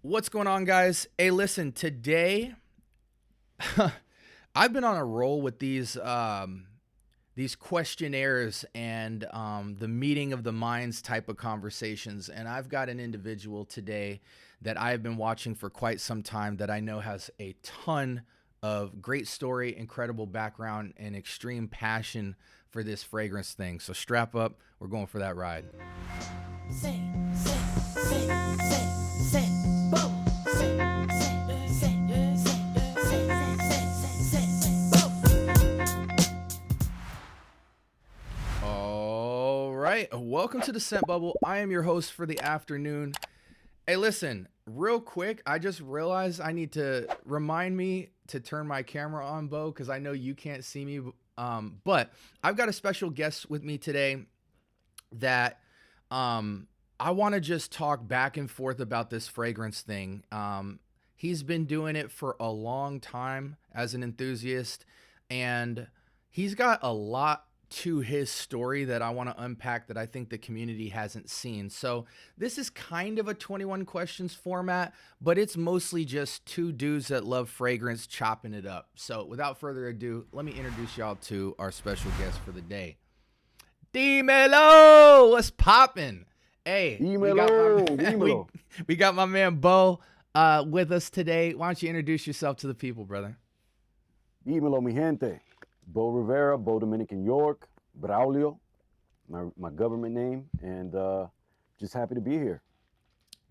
What's going on, guys? Hey, listen, today I've been on a roll with these questionnaires and the meeting of the minds type of conversations, and I've got an individual today that I've been watching for quite some time that I know has a ton of great story, incredible background, and extreme passion for this fragrance thing. So strap up, we're going for that ride. All right, welcome to the Scent Bubble. I am your host for the afternoon. Hey, listen, real quick, I just realized I need to remind me to turn my camera on, Bo, because I know you can't see me. But I've got a special guest with me today that I want to just talk back and forth about this fragrance thing. He's been doing it for a long time as an enthusiast, and he's got a lot to his story that I want to unpack that I think the community hasn't seen. So this is kind of a 21 questions format, but it's mostly just two dudes that love fragrance chopping it up. So without further ado, let me introduce y'all to our special guest for the day. Dímelo, what's poppin'? Hey, Dímelo, we dímelo. we got my man Bo with us today. Why don't you introduce yourself to the people, brother? Dímelo, mi gente. Bo Rivera, BoDominicanYork, Braulio, my government name, and just happy to be here.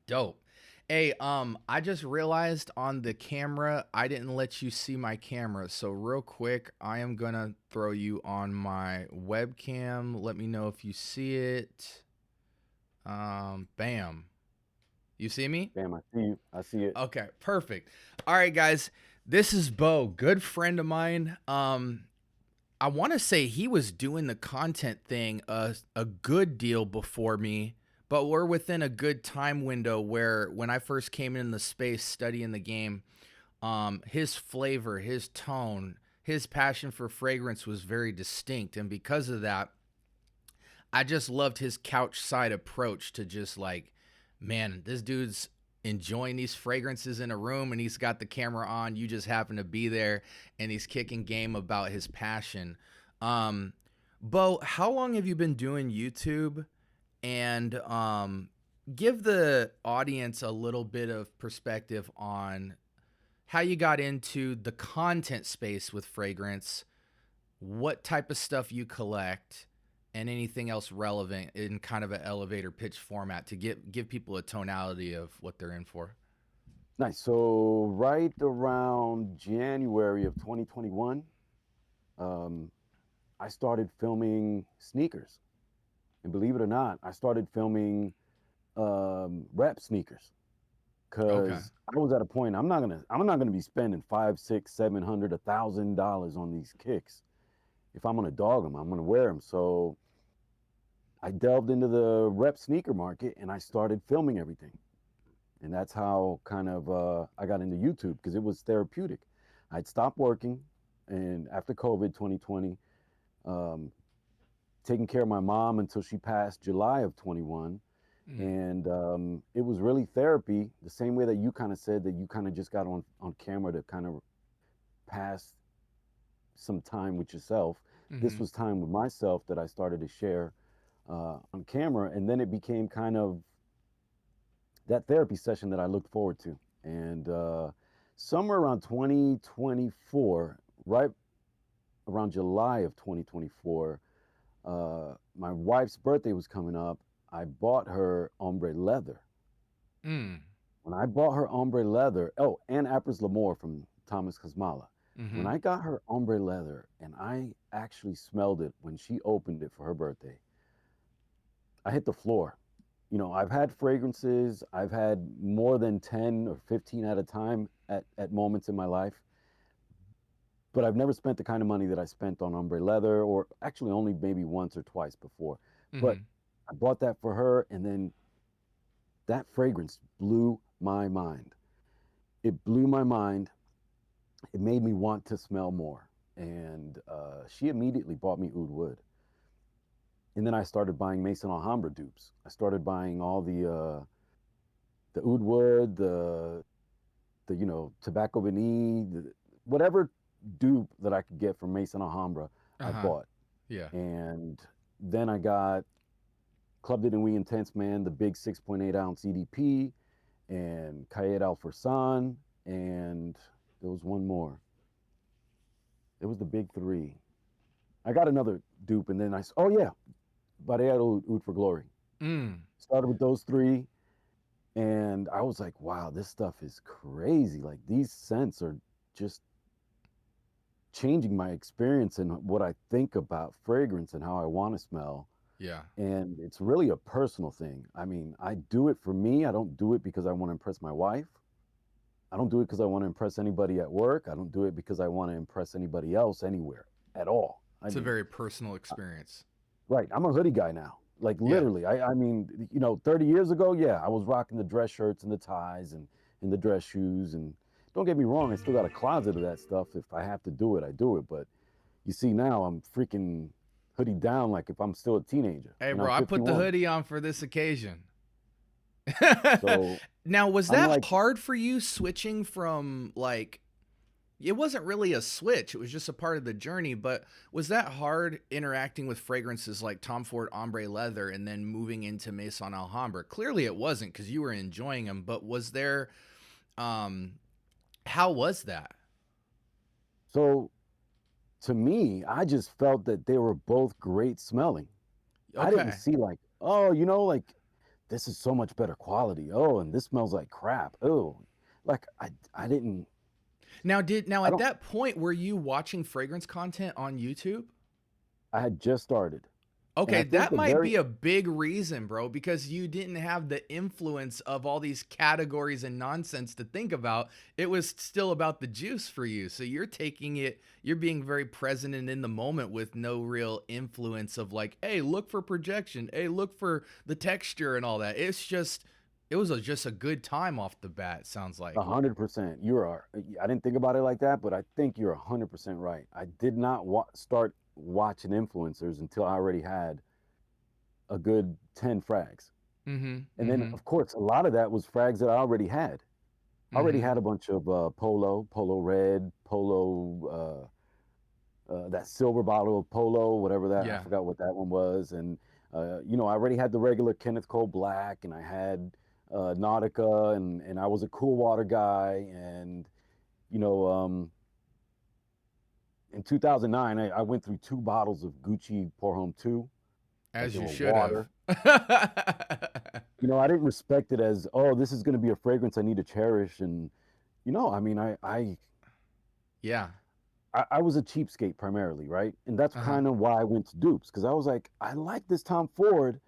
Dope. Hey, I just realized on the camera I didn't let you see my camera. So real quick, I am gonna throw you on my webcam. Let me know if you see it. Bam. You see me? Damn, I see you. I see it. Okay, perfect. All right, guys. This is Bo, good friend of mine. I want to say he was doing the content thing a good deal before me, but we're within a good time window where when I first came in the space studying the game, his flavor, his tone, his passion for fragrance was very distinct. And because of that, I just loved his couch side approach to just like, man, this dude's enjoying these fragrances in a room and he's got the camera on. You just happen to be there and he's kicking game about his passion. Um, Bo, how long have you been doing YouTube? And give the audience a little bit of perspective on how you got into the content space with fragrance, what type of stuff you collect, and anything else relevant in kind of an elevator pitch format to give people a tonality of what they're in for. Nice. So right around January of 2021, um, I started filming sneakers, and believe it or not, I started filming rep sneakers Okay. because I was at a point I'm not gonna be spending five, six, 700, $1,000 on these kicks. If I'm gonna dog them, I'm gonna wear them. So I delved into the rep sneaker market and I started filming everything. And that's how kind of I got into YouTube because it was therapeutic. I'd stopped working, and after COVID 2020, um, taking care of my mom until she passed July of 21. Mm. And it was really therapy, the same way that you kind of said that you kind of just got on camera to kind of pass some time with yourself. This Mm-hmm. was time with myself that I started to share on camera, and then it became kind of that therapy session that I looked forward to. And somewhere around 2024, right around July of 2024, my wife's birthday was coming up. I bought her ombre leather. Mm. When I bought her ombre leather, oh, and Apres Lamore from Thomas Kazmala. When Mm-hmm. I got her ombre leather and I actually smelled it when she opened it for her birthday, I hit the floor. I've had fragrances, I've had more than 10 or 15 at a time at moments in my life, but I've never spent the kind of money that I spent on ombre leather, or actually only maybe once or twice before. But Mm-hmm. I bought that for her, and then that fragrance blew my mind. It blew my mind. It made me want to smell more. And she immediately bought me oud wood. And then I started buying Maison Alhambra dupes. I started buying all the the oud wood, the tobacco vanille, whatever dupe that I could get from Mason Alhambra, I Uh-huh. bought. Yeah. And then I got Club de Nuit Intense Man, the big 6.8 ounce EDP, and Cahiers Alforsan, and there was one more. It was the big three. I got another dupe, and then oh yeah, Barreiro Oud for Glory. Mm. Started with those three, and I was like, wow, this stuff is crazy. Like these scents are just changing my experience and what I think about fragrance and how I want to smell. Yeah. And it's really a personal thing. I mean, I do it for me. I don't do it because I want to impress my wife. I don't do it because I want to impress anybody at work. I don't do it because I want to impress anybody else anywhere at all. I It's a mean, very personal experience. right. I'm a hoodie guy now. Like Yeah. literally. I mean, 30 years ago, yeah, I was rocking the dress shirts and the ties and the dress shoes. And don't get me wrong, I still got a closet of that stuff. If I have to do it, I do it. But you see now I'm freaking hoodie down like if I'm still a teenager. Hey, I'm bro, I put the 51. hoodie on for this occasion. So Now, was I'm that like, hard for you switching from like it wasn't really a switch, it was just a part of the journey, but was that hard interacting with fragrances like Tom Ford Ombre Leather and then moving into Maison Alhambra? Clearly it wasn't because you were enjoying them, but was there um how was that? so to me, I just felt that they were both great smelling. I didn't Okay. see like, oh, like this is so much better quality. Oh, and this smells like crap. Oh, like I didn't, Now I at don't, that point were you watching fragrance content on YouTube? I had just started. And Okay, I think that the might very be a big reason, bro, because you didn't have the influence of all these categories and nonsense to think about. It was still about the juice for you. So you're taking it, you're being very present and in the moment with no real influence of like, hey, look for projection. Hey, look for the texture and all that. It's just, just a good time off the bat, it sounds like. 100%, I didn't think about it like that, but I think you're 100% right. I did not start watching influencers until I already had a good 10 frags. Mm-hmm. And then, Mm-hmm. of course, a lot of that was frags that I already had. I already Mm-hmm. had a bunch of Polo Red, Polo, that silver bottle of Polo, whatever that, I Yeah. forgot what that one was. And, I already had the regular Kenneth Cole Black, and I had Nautica, and I was a cool water guy. And, you know, um, in 2009, I went through 2 bottles of Gucci Pour Homme 2, like As they you were should have. water. I didn't respect it as, oh, this is going to be a fragrance I need to cherish. And, I mean, Yeah. I was a cheapskate primarily, right? And that's Uh-huh. kind of why I went to dupes because I was like, I like this Tom Ford,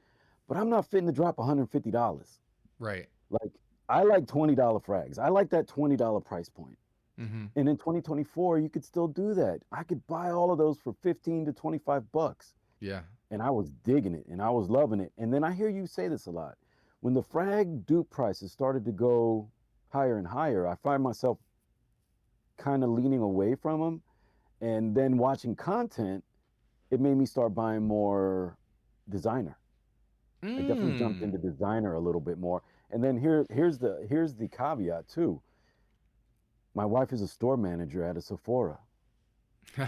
but I'm not fitting to drop $150. Right. Like, I like $20 frags. I like that $20 price point. Mm-hmm. And in 2024, you could still do that. I could buy all of those for 15 to 25 bucks. Yeah. And I was digging it and I was loving it. And then I hear you say this a lot. When the frag dupe prices started to go higher and higher, I find myself kind of leaning away from them. And then watching content, it made me start buying more designer. I definitely jumped Mm. into designer a little bit more. And then here's the caveat too. My wife is a store manager at a Sephora.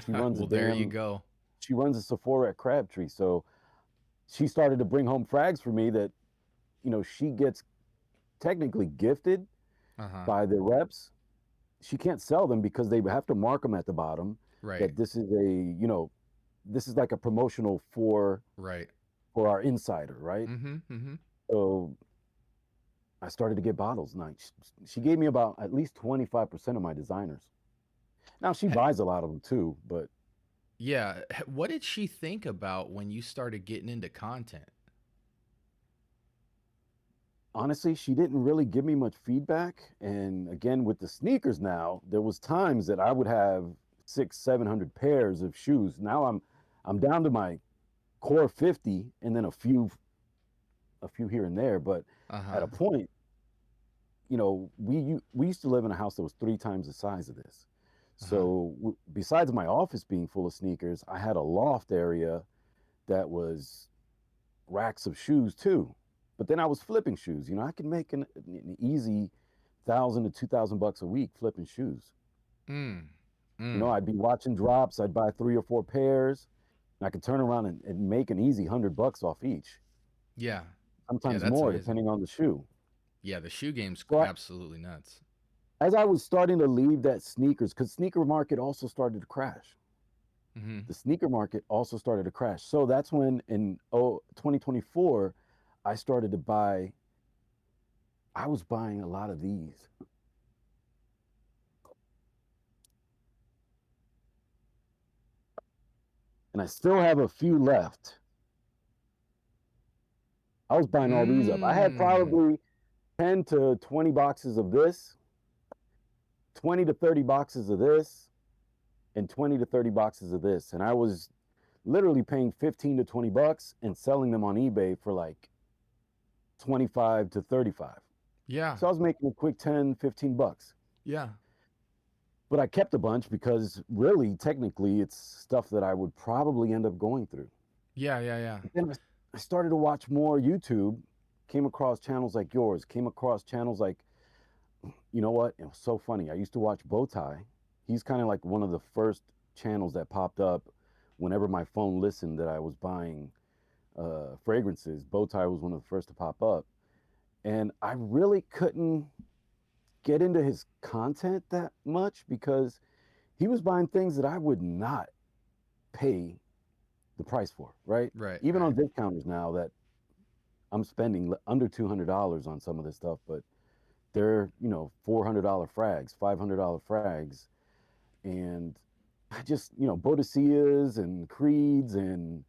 She runs a Well, there you damn go. she runs a Sephora at Crabtree. So she started to bring home frags for me that, she gets technically gifted Uh-huh. by the reps. She can't sell them because they have to mark them at the bottom Right. that this is like a promotional Right. for our insider, right? Mm-hmm. Mm-hmm. So I started to get bottles. Now she gave me about at least 25% of my designers. Now she buys a lot of them too, but Yeah. What did she think about when you started getting into content? honestly, she didn't really give me much feedback. And again, with the sneakers now, there was times that I would have 700 pairs of shoes. Now I'm down to my core 50 and then a few here and there. But at Uh-huh. a point, we used to live in a house that was 3 times the size of this. Uh-huh. So besides my office being full of sneakers, I had a loft area that was racks of shoes too. But then I was flipping shoes. You know, I can make an easy $1,000 to $2,000 a week flipping shoes. Mm. You know, Mm. I'd be watching drops. I'd buy 3 or 4 pairs, and I could turn around and make an easy $100 off each. Yeah. Yeah, Sometimes that's more, amazing. depending on the shoe. Yeah, the shoe game's So absolutely nuts. as I was starting to leave that sneakers, because sneaker market also started to crash. Mm-hmm. The sneaker market also started to crash. So that's when in 2024, I started to buy. I was buying a lot of these. And I still have a few left. I was buying all these up. I had Mm. probably 10 to 20 boxes of this, 20 to 30 boxes of this, and 20 to 30 boxes of this. And I was literally paying 15 to 20 bucks and selling them on eBay for like 25 to 35. Yeah. So I was making a quick 10, 15 bucks. Yeah. But I kept a bunch because really, technically, it's stuff that I would probably end up going through. Yeah. Yeah. Yeah. But then I started to watch more YouTube, came across channels like yours, came across channels like, you know what? It was so funny. I used to watch Bowtie. He's kind of like one of the first channels that popped up whenever my phone listened that I was buying fragrances. Bowtie was one of the first to pop up. And I really couldn't get into his content that much because he was buying things that I would not pay the price for, right? Right. Even Right. on discounters now that I'm spending under $200 on some of this stuff, but they're, you know, $400 frags, $500 frags. And I just, you know, Bodacias and Creeds and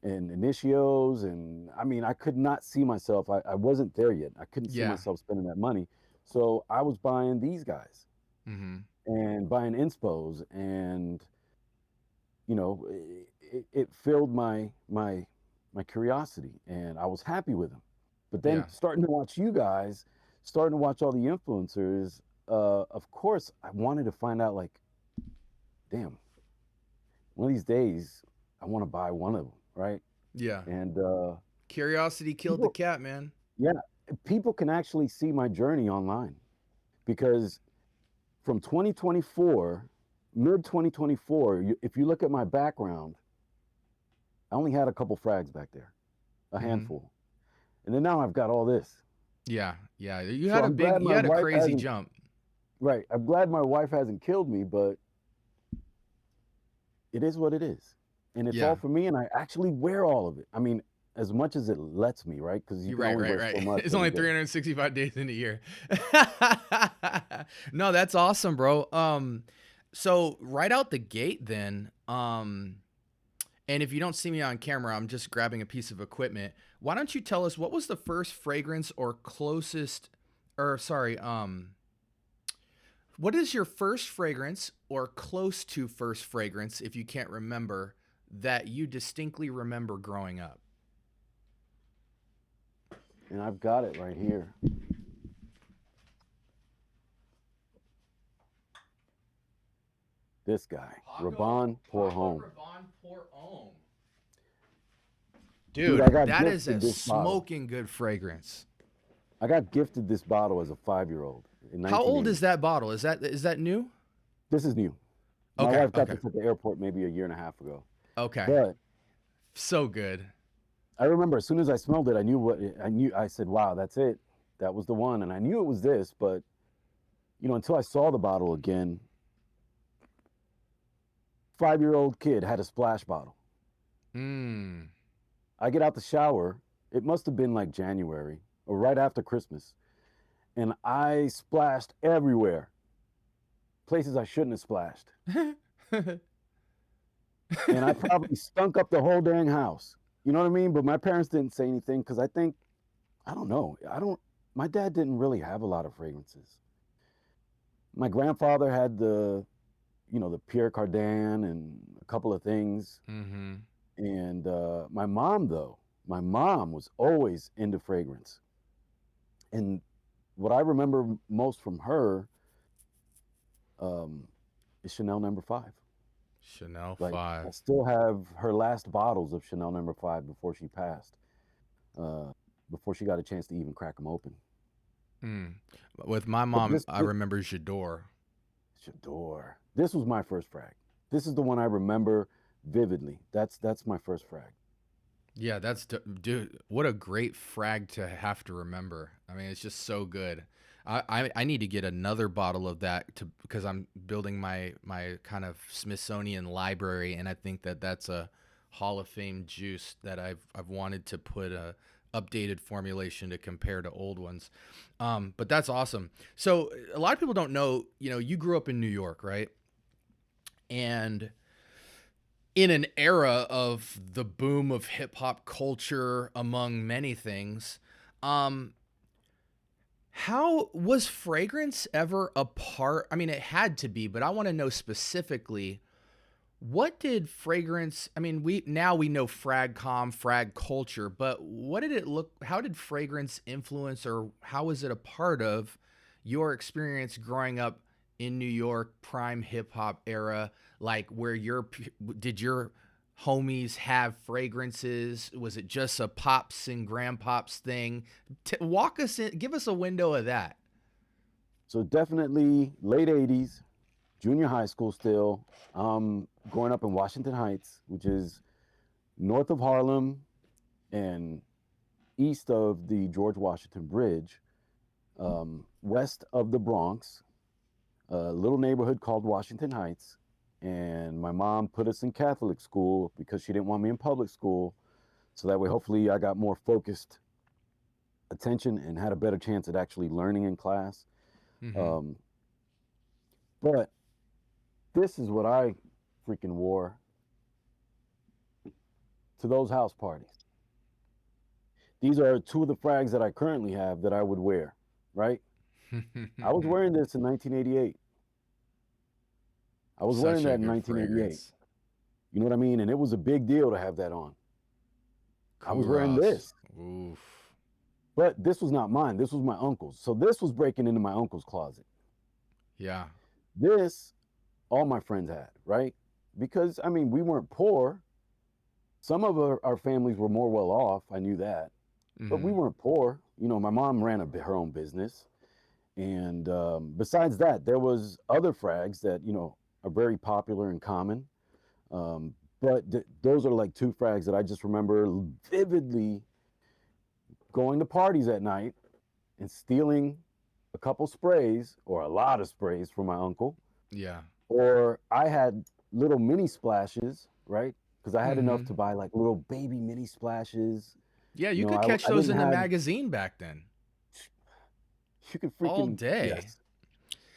Initios. And I mean, I could not see myself. I wasn't there yet. I couldn't see Yeah. myself spending that money. So I was buying these guys Mm-hmm. and buying inspos, and you know, it filled my curiosity, and I was happy with them. But then Yeah. starting to watch you guys, starting to watch all the influencers, of course, I wanted to find out, like, damn, one of these days, I want to buy one of them, right? Yeah. And Curiosity killed the people, cat, man. yeah, people can actually see my journey online because from 2024, mid 2024, if you look at my background, I only had a couple frags back there, a Mm-hmm. handful. And then now I've got all this. Yeah. Yeah. So I'm glad You my had a wife crazy hasn't, jump. right. I'm glad my wife hasn't killed me, but it is what it is. And it's all Yeah. for me. And I actually wear all of it. I mean, as much as it lets me, right? Because you You're can right, only right, wear right. so much It's every only day. 365 days in a year. No, that's awesome, bro. So right out the gate then, and if you don't see me on camera, I'm just grabbing a piece of equipment. Why don't you tell us what was the first fragrance or closest, or sorry, what is your first fragrance or close to first fragrance, if you can't remember, that you distinctly remember growing up? And I've got it right here. This guy, Raban Pour Home. Raban Pour Homme. Dude, Dude, I got that is a gifted this bottle. smoking good fragrance. I got gifted this bottle as a 5-year-old in How old 1980. is that bottle? Is that new? This is new. My Okay, wife got okay, this at the airport maybe a year and a half ago. okay. But So good. I remember as soon as I smelled it, I knew what I knew. I said, "Wow, that's it. That was the one." And I knew it was this, but you know, until I saw the bottle again, 5-year-old kid had a splash bottle. Mmm. I get out the shower. It must have been like January or right after Christmas, and I splashed everywhere, places I shouldn't have splashed, and I probably stunk up the whole dang house. You know what I mean? But my parents didn't say anything because I think I don't know. I don't. My dad didn't really have a lot of fragrances. My grandfather had the Pierre Cardin and a couple of things. Mm-hmm. And my mom, though, my mom was always into fragrance. And what I remember most from her is Chanel Number Five. Chanel Like I 5. still have her last bottles of Chanel Number Five before she passed. before she got a chance to even crack them open. Mm. With my But mom, I remember J'adore. J'adore. This was my first frag. This is the one I remember vividly. That's my first frag. Yeah, dude, what a great frag to have to remember. I mean, it's just so good. I need to get another bottle of that because I'm building my kind of Smithsonian library, and I think that's a Hall of Fame juice that I've wanted to put a updated formulation to compare to old ones. But that's awesome. So a lot of people don't know, you grew up in New York, right? And in an era of the boom of hip hop culture, among many things, how was fragrance ever a part? I mean, it had to be, but I want to know specifically, what did fragrance, I mean, we know frag culture, but what did it look, how did fragrance influence, or how was it a part of your experience growing up in New York, prime hip hop era? Like, did your homies have fragrances? Was it just a pops and grandpops thing? Walk us in, give us a window of that. So definitely late 80s, junior high school still. Growing up in Washington Heights, which is north of Harlem and east of the George Washington Bridge, west of the Bronx, a little neighborhood called Washington Heights. And my mom put us in Catholic school because she didn't want me in public school. So that way, hopefully, I got more focused attention and had a better chance at actually learning in class. Mm-hmm. Um, but this is what I freaking wore to those house parties. These are two of the frags that I currently have that I would wear, right? I was wearing this in 1988. I was wearing Such that a in good 1988. fragrance. You know what I mean? And it was a big deal to have that on. I was wearing Kuros. this, Oof. but this was not mine. This was my uncle's. So this was breaking into my uncle's closet. Yeah. This, all my friends had, right? Because, I mean, we weren't poor. Some of our families were more well off. I knew that. But we Mm-hmm. weren't poor. You know, my mom ran her own business. And besides that, there was other frags that, are very popular and common. But those are like two frags that I just remember vividly going to parties at night and stealing a couple sprays or a lot of sprays from my uncle. Yeah. Or I had little mini splashes, right? Because I had enough Mm-hmm. to buy like little baby mini splashes. Yeah, You you know, could catch I those didn't in the have, magazine back then. you could All freaking, day. yes.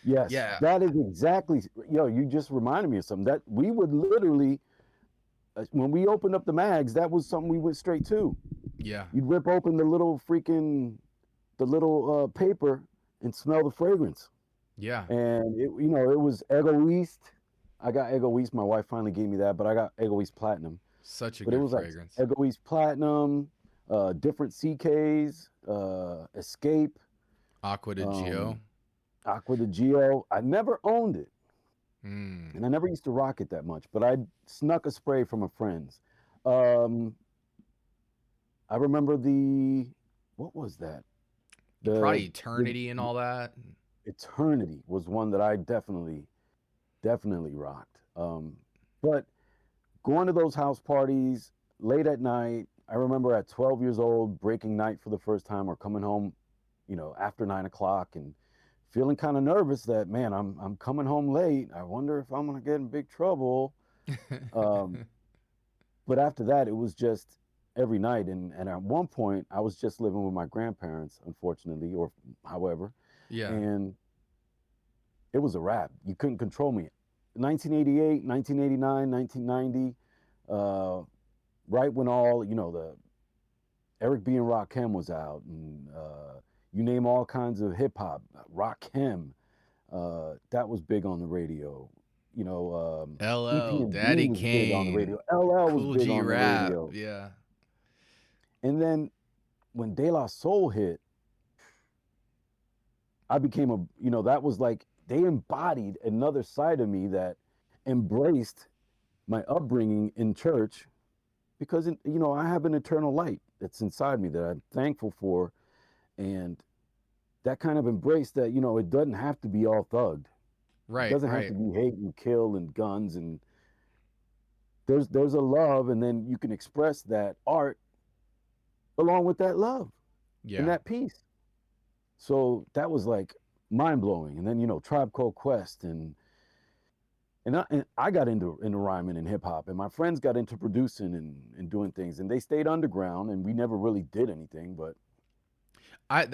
Yes, Yeah. that is exactly, you just reminded me of something that we would literally, when we opened up the mags, that was something we went straight to. Yeah. You'd rip open the little paper and smell the fragrance. Yeah. And it was Egoist. I got Egoist. My wife finally gave me that, but I got Egoist Platinum. Such a But it good was like fragrance. Egoist Platinum, different CKs, Escape, Aqua de Gio. um, Aqua de Gio. I never owned it, Mm. and I never used to rock it that much. But I snuck a spray from a friend's. Um, I remember what was that? Probably The Eternity and all that. Eternity was one that I definitely rocked. But going to those house parties late at night, I remember at 12 years old breaking night for the first time or coming home, after 9 o'clock and feeling kind of nervous that, man, I'm coming home late. I wonder if I'm gonna get in big trouble. Um, but after that, it was just every night. And at one point, I was just living with my grandparents, unfortunately, or however, Yeah. and it was a wrap. You couldn't control me. 1988, 1989, 1990, right when all, the Eric B. and Rakim was out, and you name all kinds of hip hop, Rakim, that was big on the radio. LL, EP&D Daddy was big on the Kane, radio. LL was Cool big G on the Rap. radio. Yeah. And then when De La Soul hit, I became that was like they embodied another side of me that embraced my upbringing in church because I have an eternal light. that's inside me that I'm thankful for, and that kind of embrace that, you know, it doesn't have to be all thugged. It Right, doesn't have to right. be hate and kill and guns, and there's a love, and then you can express that art along with that love and Yeah. that peace. So that was like mind blowing. And then, you know, Tribe Called Quest, and I got into rhyming and hip hop, and my friends got into producing and doing things, and they stayed underground, and we never really did anything, but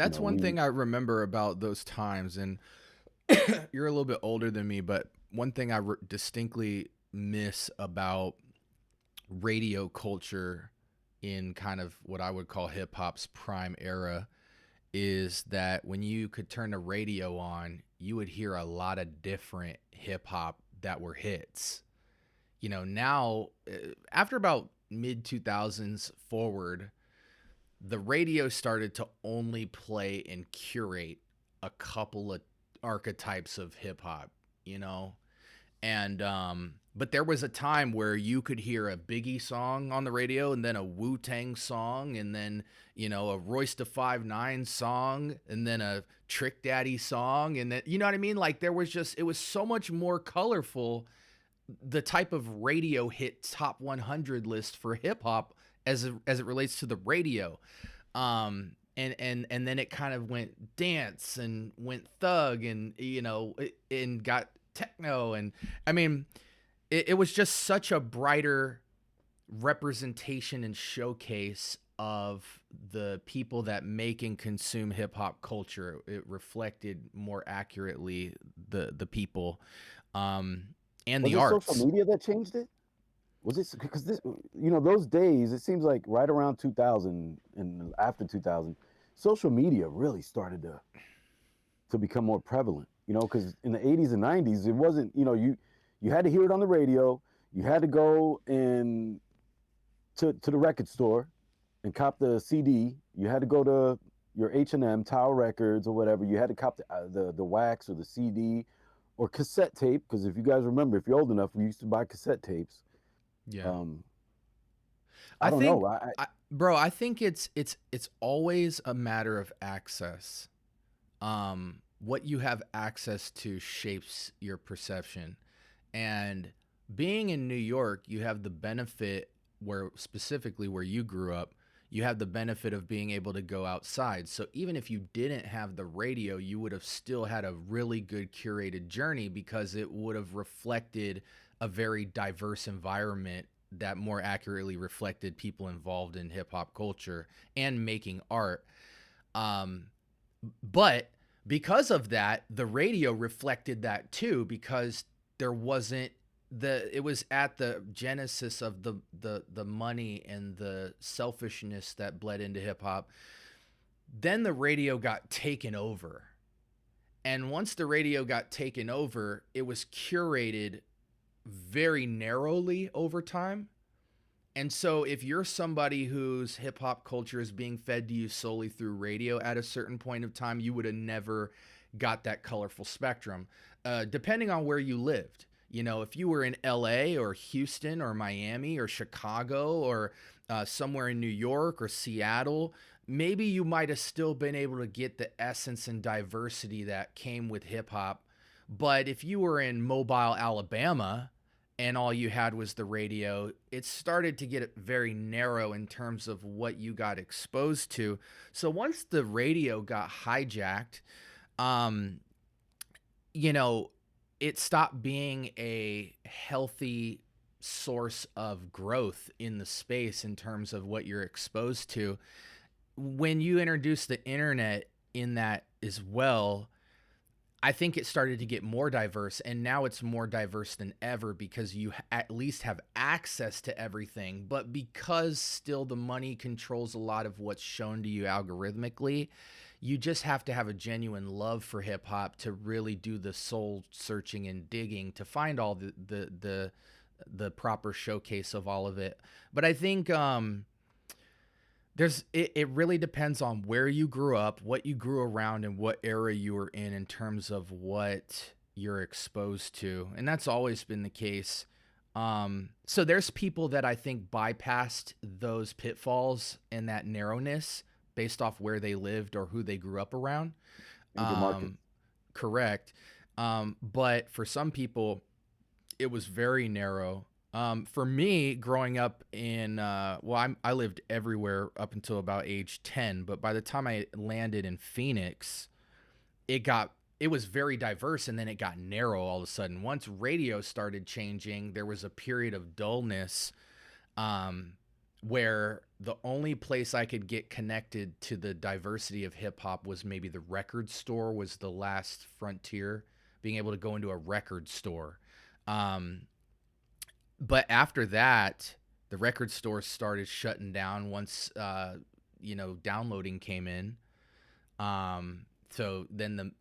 you That's know, one we thing I remember about those times, and you're a little bit older than me, but one thing I distinctly miss about radio culture in kind of what I would call hip hop's prime era is that when you could turn the radio on, you would hear a lot of different hip hop that were hits. You know, now after about mid 2000s forward, the radio started to only play and curate a couple of archetypes of hip hop, you know? And but there was a time where you could hear a Biggie song on the radio and then a Wu-Tang song and then, you know, a Royce da 5'9" song and then a Trick Daddy song and then, you know what I mean? Like there was just, it was so much more colorful, the type of radio hit top 100 list for hip hop as it relates to the radio. And then it kind of went dance and went thug and, you know, and got techno. And I mean, it was just such a brighter representation and showcase of the people that make and consume hip hop culture. It reflected more accurately the people, and was the it social arts. media that changed it? Was it because this, you know, those days, it seems like right around 2000 and after 2000, social media really started to become more prevalent, you know, because in the 80s and 90s, it wasn't, you know, you had to hear it on the radio, you had to go in to the record store and cop the CD, you had to go to your H&M, Tower Records or whatever, you had to cop the wax or the CD or cassette tape, because if you guys remember, if you're old enough, we used to buy cassette tapes. Yeah. um I I don't think, know. bro, I think it's always a matter of access. What you have access to shapes your perception. And being in New York, you have the benefit where specifically where you grew up, you have the benefit of being able to go outside. So even if you didn't have the radio, you would have still had a really good curated journey because it would have reflected a very diverse environment that more accurately reflected people involved in hip hop culture and making art. Um, but because of that, the radio reflected that too, because there wasn't it was at the genesis of the money and the selfishness that bled into hip hop. Then the radio got taken over. And once the radio got taken over, it was curated very narrowly over time. And so if you're somebody whose hip hop culture is being fed to you solely through radio at a certain point of time, you would have never got that colorful spectrum, depending on where you lived. You know, if you were in LA or Houston or Miami or Chicago or somewhere in New York or Seattle, maybe you might have still been able to get the essence and diversity that came with hip hop. But if you were in Mobile, Alabama, and all you had was the radio, it started to get very narrow in terms of what you got exposed to. So once the radio got hijacked, um, you know, it stopped being a healthy source of growth in the space in terms of what you're exposed to. When you introduce the internet in that as well, I think it started to get more diverse, and now it's more diverse than ever because you at least have access to everything. But because still the money controls a lot of what's shown to you algorithmically, you just have to have a genuine love for hip hop to really do the soul searching and digging to find all the proper showcase of all of it. But I think it really depends on where you grew up, what you grew around, and what era you were in terms of what you're exposed to. And that's always been the case. So there's people that I think bypassed those pitfalls and that narrowness based off where they lived or who they grew up around. Major market. Correct. But for some people, it was very narrow. For me, growing up in, I lived everywhere up until about age 10, but by the time I landed in Phoenix, it was very diverse, and then it got narrow all of a sudden. Once radio started changing, there was a period of dullness, where the only place I could get connected to the diversity of hip hop was maybe the record store was the last frontier, being able to go into a record store. But after that, the record stores started shutting down once, downloading came in. So then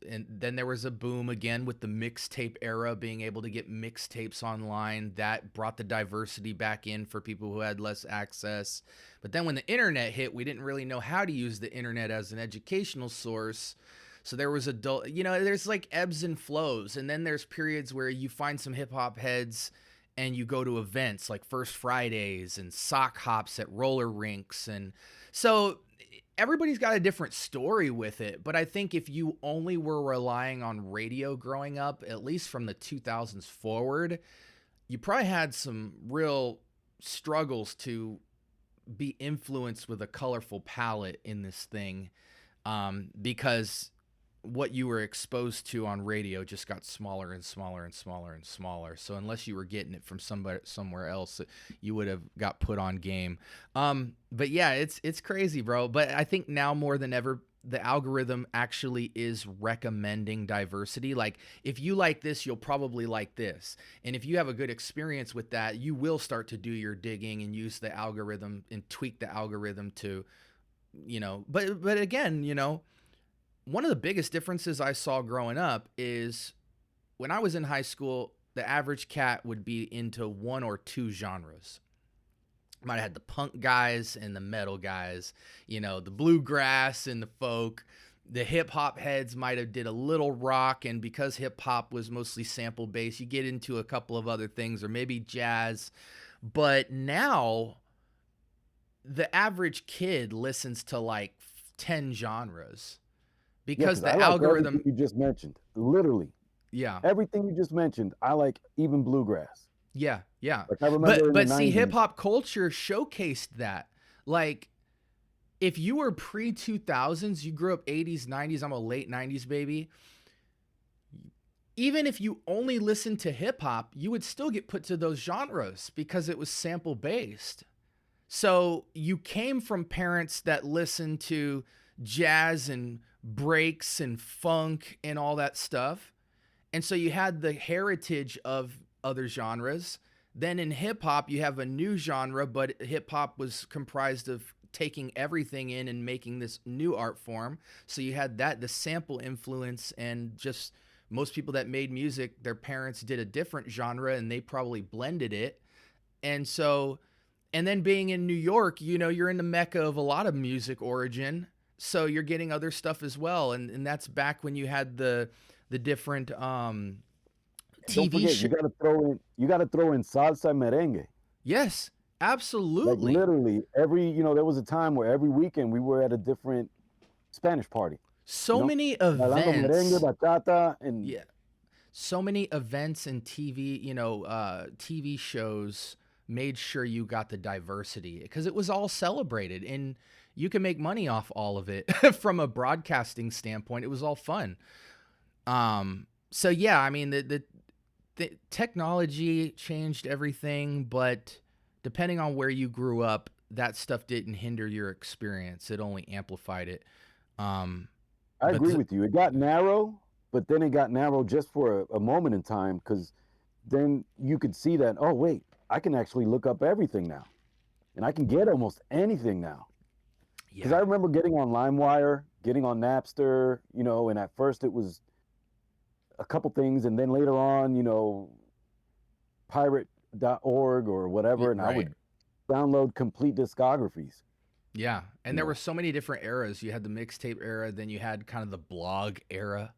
there was a boom again with the mixtape era, being able to get mixtapes online. That brought the diversity back in for people who had less access. But then when the internet hit, we didn't really know how to use the internet as an educational source. So there was there's like ebbs and flows. And then there's periods where you find some hip hop heads and you go to events like First Fridays and sock hops at roller rinks. And so everybody's got a different story with it. But I think if you only were relying on radio growing up, at least from the 2000s forward, you probably had some real struggles to be influenced with a colorful palette in this thing, because what you were exposed to on radio just got smaller and smaller and smaller and smaller. So unless you were getting it from somewhere else, you would have got put on game. But yeah, it's crazy, bro. But I think now more than ever, the algorithm actually is recommending diversity. Like, if you like this, you'll probably like this. And if you have a good experience with that, you will start to do your digging and use the algorithm and tweak the algorithm to, but again, one of the biggest differences I saw growing up is when I was in high school, the average cat would be into one or two genres. Might have had the punk guys and the metal guys, the bluegrass and the folk. The hip hop heads might have did a little rock, and because hip hop was mostly sample based, you get into a couple of other things or maybe jazz. But now the average kid listens to like 10 genres because I the like algorithm everything you just mentioned. Literally, yeah. everything you just mentioned. I like even bluegrass. Yeah. Like I remember in But the see, 90s. hip hop culture showcased that. Like, if you were pre 2000s, you grew up 80s, 90s, I'm a late 90s baby. Even if you only listened to hip hop, you would still get put to those genres because it was sample based. So you came from parents that listened to jazz and breaks and funk and all that stuff. And so you had the heritage of other genres. Then in hip hop, you have a new genre, but hip hop was comprised of taking everything in and making this new art form. So you had the sample influence, and just most people that made music, their parents did a different genre and they probably blended it. And so, and then being in New York, you're in the mecca of a lot of music origin. So you're getting other stuff as well. And that's back when you had the different Don't TV forget, show. you gotta throw in salsa and merengue. Yes, Like absolutely. literally there was a time where every weekend we were at a different Spanish party. So many Bailando merengue, events. bachata, and Yeah. So many events and TV, TV shows made sure you got the diversity because it was all celebrated and you can make money off all of it from a broadcasting standpoint. It was all fun. So yeah, I mean, the technology changed everything, but depending on where you grew up, that stuff didn't hinder your experience. It only amplified it. I But agree with you. It got narrow, but then it got narrow just for a moment in time, because then you could see that, oh wait, I can actually look up everything now, and I can get almost anything now. Because I yeah, remember getting on LimeWire, getting on Napster, and at first it was a couple things, and then later on, pirate.org or whatever, and I right. would download complete discographies. Yeah. And You there were know, so many different eras. You had the mixtape era, then you had kind of the blog era.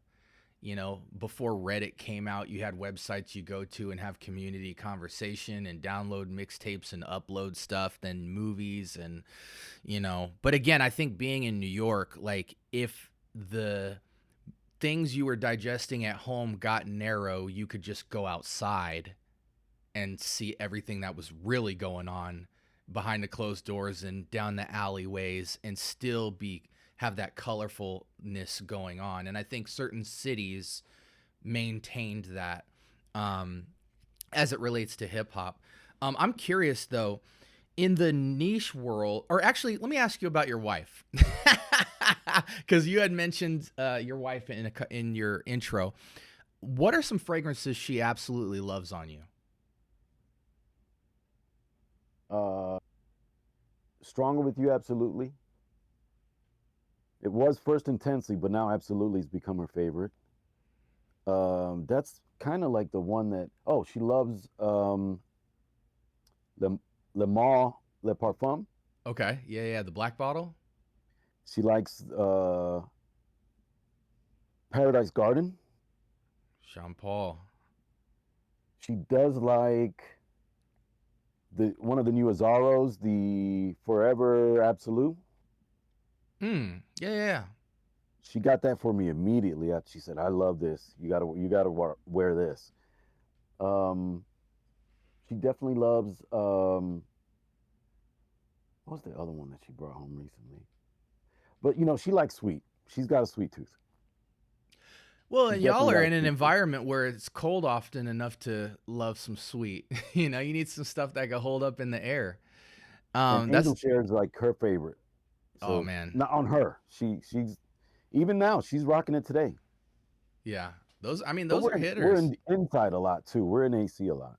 You know, before Reddit came out, you had websites you go to and have community conversation and download mixtapes and upload stuff, then movies and, you know. But again, I think being in New York, like if the things you were digesting at home got narrow, you could just go outside and see everything that was really going on behind the closed doors and down the alleyways and still be have that colorfulness going on. And I think certain cities maintained that as it relates to hip hop. I'm curious though, in the niche world, or actually, let me ask you about your wife, because you had mentioned your wife in your intro. What are some fragrances she absolutely loves on you? Stronger with you, absolutely. It was first intensely, but now absolutely has become her favorite. That's kind of like the one that, oh, she loves Le Mans Le Parfum. Okay, yeah, the black bottle. She likes Paradise Garden. Jean Paul. She does like one of the new Azzaros, the Forever Absolute. Yeah. She got that for me immediately. She said, "I love this. You gotta wear this." She definitely loves. What was the other one that she brought home recently? But you know, she likes sweet. She's got a sweet tooth. Well, She's and y'all definitely are got a in an sweet tooth. environment where it's cold often enough to love some sweet. You know, you need some stuff that can hold up in the air. And That's Angel Share is like her favorite. oh So man, not on her. She's even now she's rocking it today. yeah. Those, I mean, But those are we're hitters. in inside a lot too. We're in AC a lot.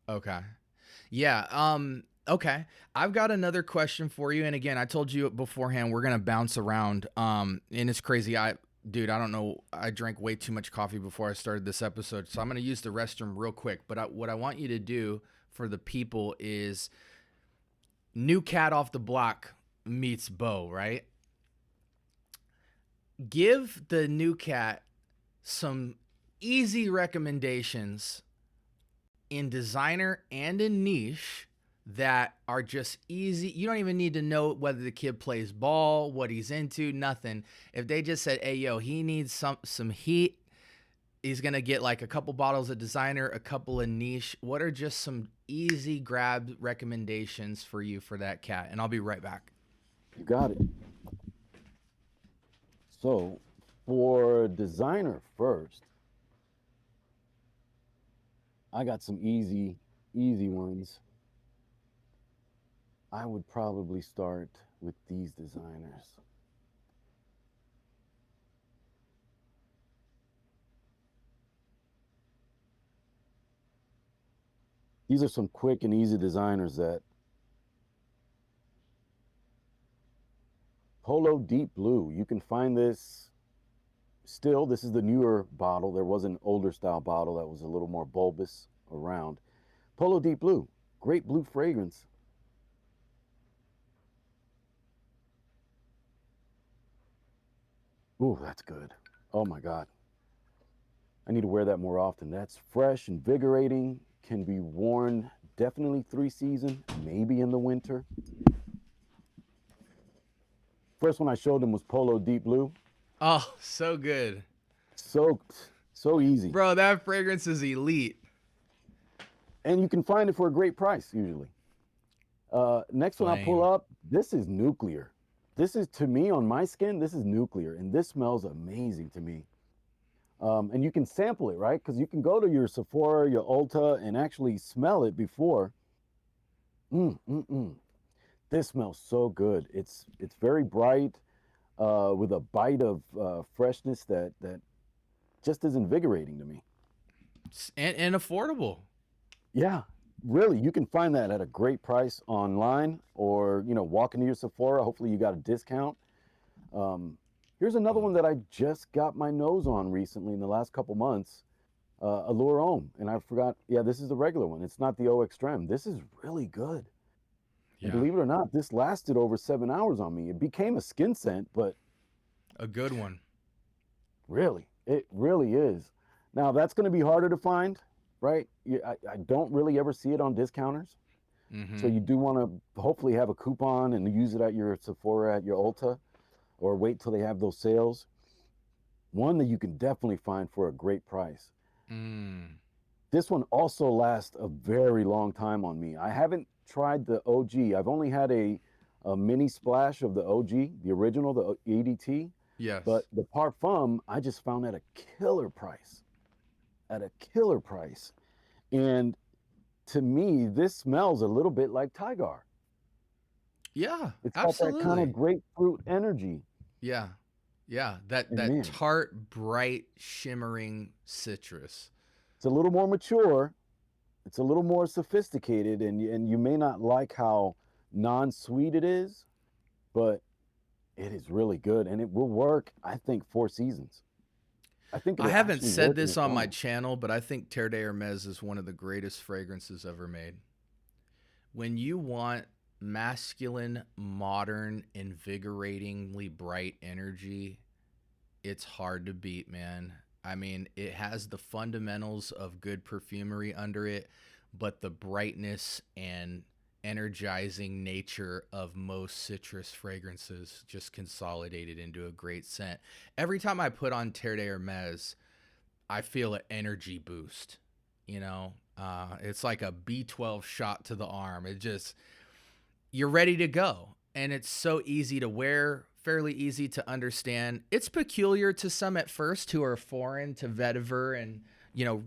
Okay. Yeah. Okay. I've got another question for you. And again, I told you beforehand we're gonna bounce around. And it's crazy. Dude, I don't know. I drank way too much coffee before I started this episode, so I'm gonna use the restroom real quick. But what I want you to do for the people is new cat off the block meets Bo, right? Give the new cat some easy recommendations in designer and in niche that are just easy. You don't even need to know whether the kid plays ball, what he's into, nothing. If they just said, "Hey, yo, he needs some heat," he's gonna get like a couple bottles of designer, a couple of niche. What are just some easy grab recommendations for you for that cat? And I'll be right back. You got it. So for designer first, I got some easy ones. I would probably start with these designers. These are some quick and easy designers that Polo Deep Blue. You can find this still. This is the newer bottle. There was an older style bottle that was a little more bulbous around. Polo Deep Blue, great blue fragrance. Ooh, that's good. Oh my God. I need to wear that more often. That's fresh, invigorating, can be worn definitely 3-season, maybe in the winter. First one I showed them was Polo Deep Blue. Oh, so good. So easy. Bro, that fragrance is elite. And you can find it for a great price usually. Next one I'll pull up, this is Nuclear. This is, to me, on my skin, this is Nuclear, and this smells amazing to me. And you can sample it, right? Because you can go to your Sephora, your Ulta, and actually smell it before. This smells so good. It's very bright, with a bite of freshness that just is invigorating to me. And affordable. Yeah, really, you can find that at a great price online, or walk into your Sephora. Hopefully, you got a discount. Here's another one that I just got my nose on recently in the last couple months. Allure Homme, and I forgot. Yeah, this is the regular one. It's not the Eau Extreme. This is really good. Yeah. And believe it or not, this lasted over 7 hours on me. It became a skin scent, but a good one. Really, It really is. Now that's going to be harder to find, right? I don't really ever see it on discounters. So Mm-hmm. you do want to hopefully have a coupon and use it at your Sephora, at your Ulta, or wait till they have those sales. One that you can definitely find for a great price. Mm. This one also lasts a very long time on me. I haven't tried the OG. I've only had a mini splash of the OG, the original, the EDT. But Yes. the Parfum, I just found at a killer price. At a killer price. And to me, this smells a little bit like Tigar. Yeah, It's got that kind of absolutely. grapefruit energy. Yeah. Yeah. That And that man, tart, bright, shimmering citrus. it's a little more mature. It's a little more sophisticated, and you may not like how non-sweet it is, but it is really good, and it will work. I think 4 seasons. I think I it'll haven't actually said work in this the on my summer. channel, but I think Terre de Hermes is one of the greatest fragrances ever made. When you want masculine, modern, invigoratingly bright energy, it's hard to beat, man. I mean, it has the fundamentals of good perfumery under it, but the brightness and energizing nature of most citrus fragrances just consolidated into a great scent. Every time I put on Terre de Hermes, I feel an energy boost. It's like a B12 shot to the arm. It just, you're ready to go. And it's so easy to wear, fairly easy to understand. It's peculiar to some at first who are foreign to vetiver and,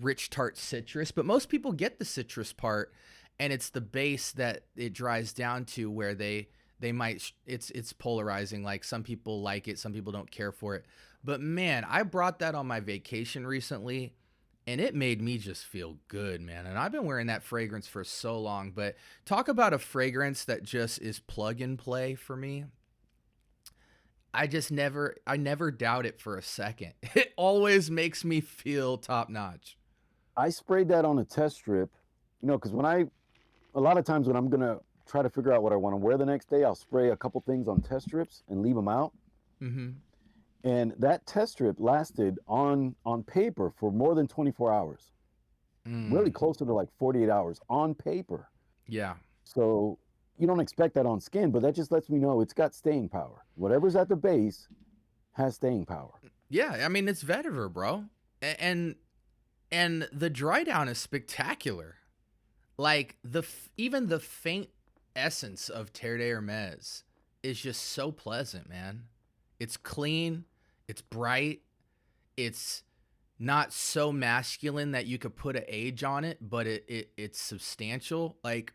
rich tart citrus, but most people get the citrus part, and it's the base that it dries down to where they might it's polarizing. Like, some people like it, some people don't care for it. But man, I brought that on my vacation recently, and it made me just feel good, man. And I've been wearing that fragrance for so long. But talk about a fragrance that just is plug and play for me. I never doubt it for a second. It always makes me feel top notch. I sprayed that on a test strip, because a lot of times when I'm gonna try to figure out what I want to wear the next day, I'll spray a couple things on test strips and leave them out. Mm-hmm. And that test strip lasted on paper for more than 24 hours, really Mm. closer to like 48 hours on paper. Yeah. So you don't expect that on skin, but that just lets me know it's got staying power. Whatever's at the base has staying power. Yeah. I mean, it's vetiver, bro. And the dry down is spectacular. Like, even the faint essence of Terre de Hermes is just so pleasant, man. It's clean, it's bright, it's not so masculine that you could put an age on it, but it's substantial. Like,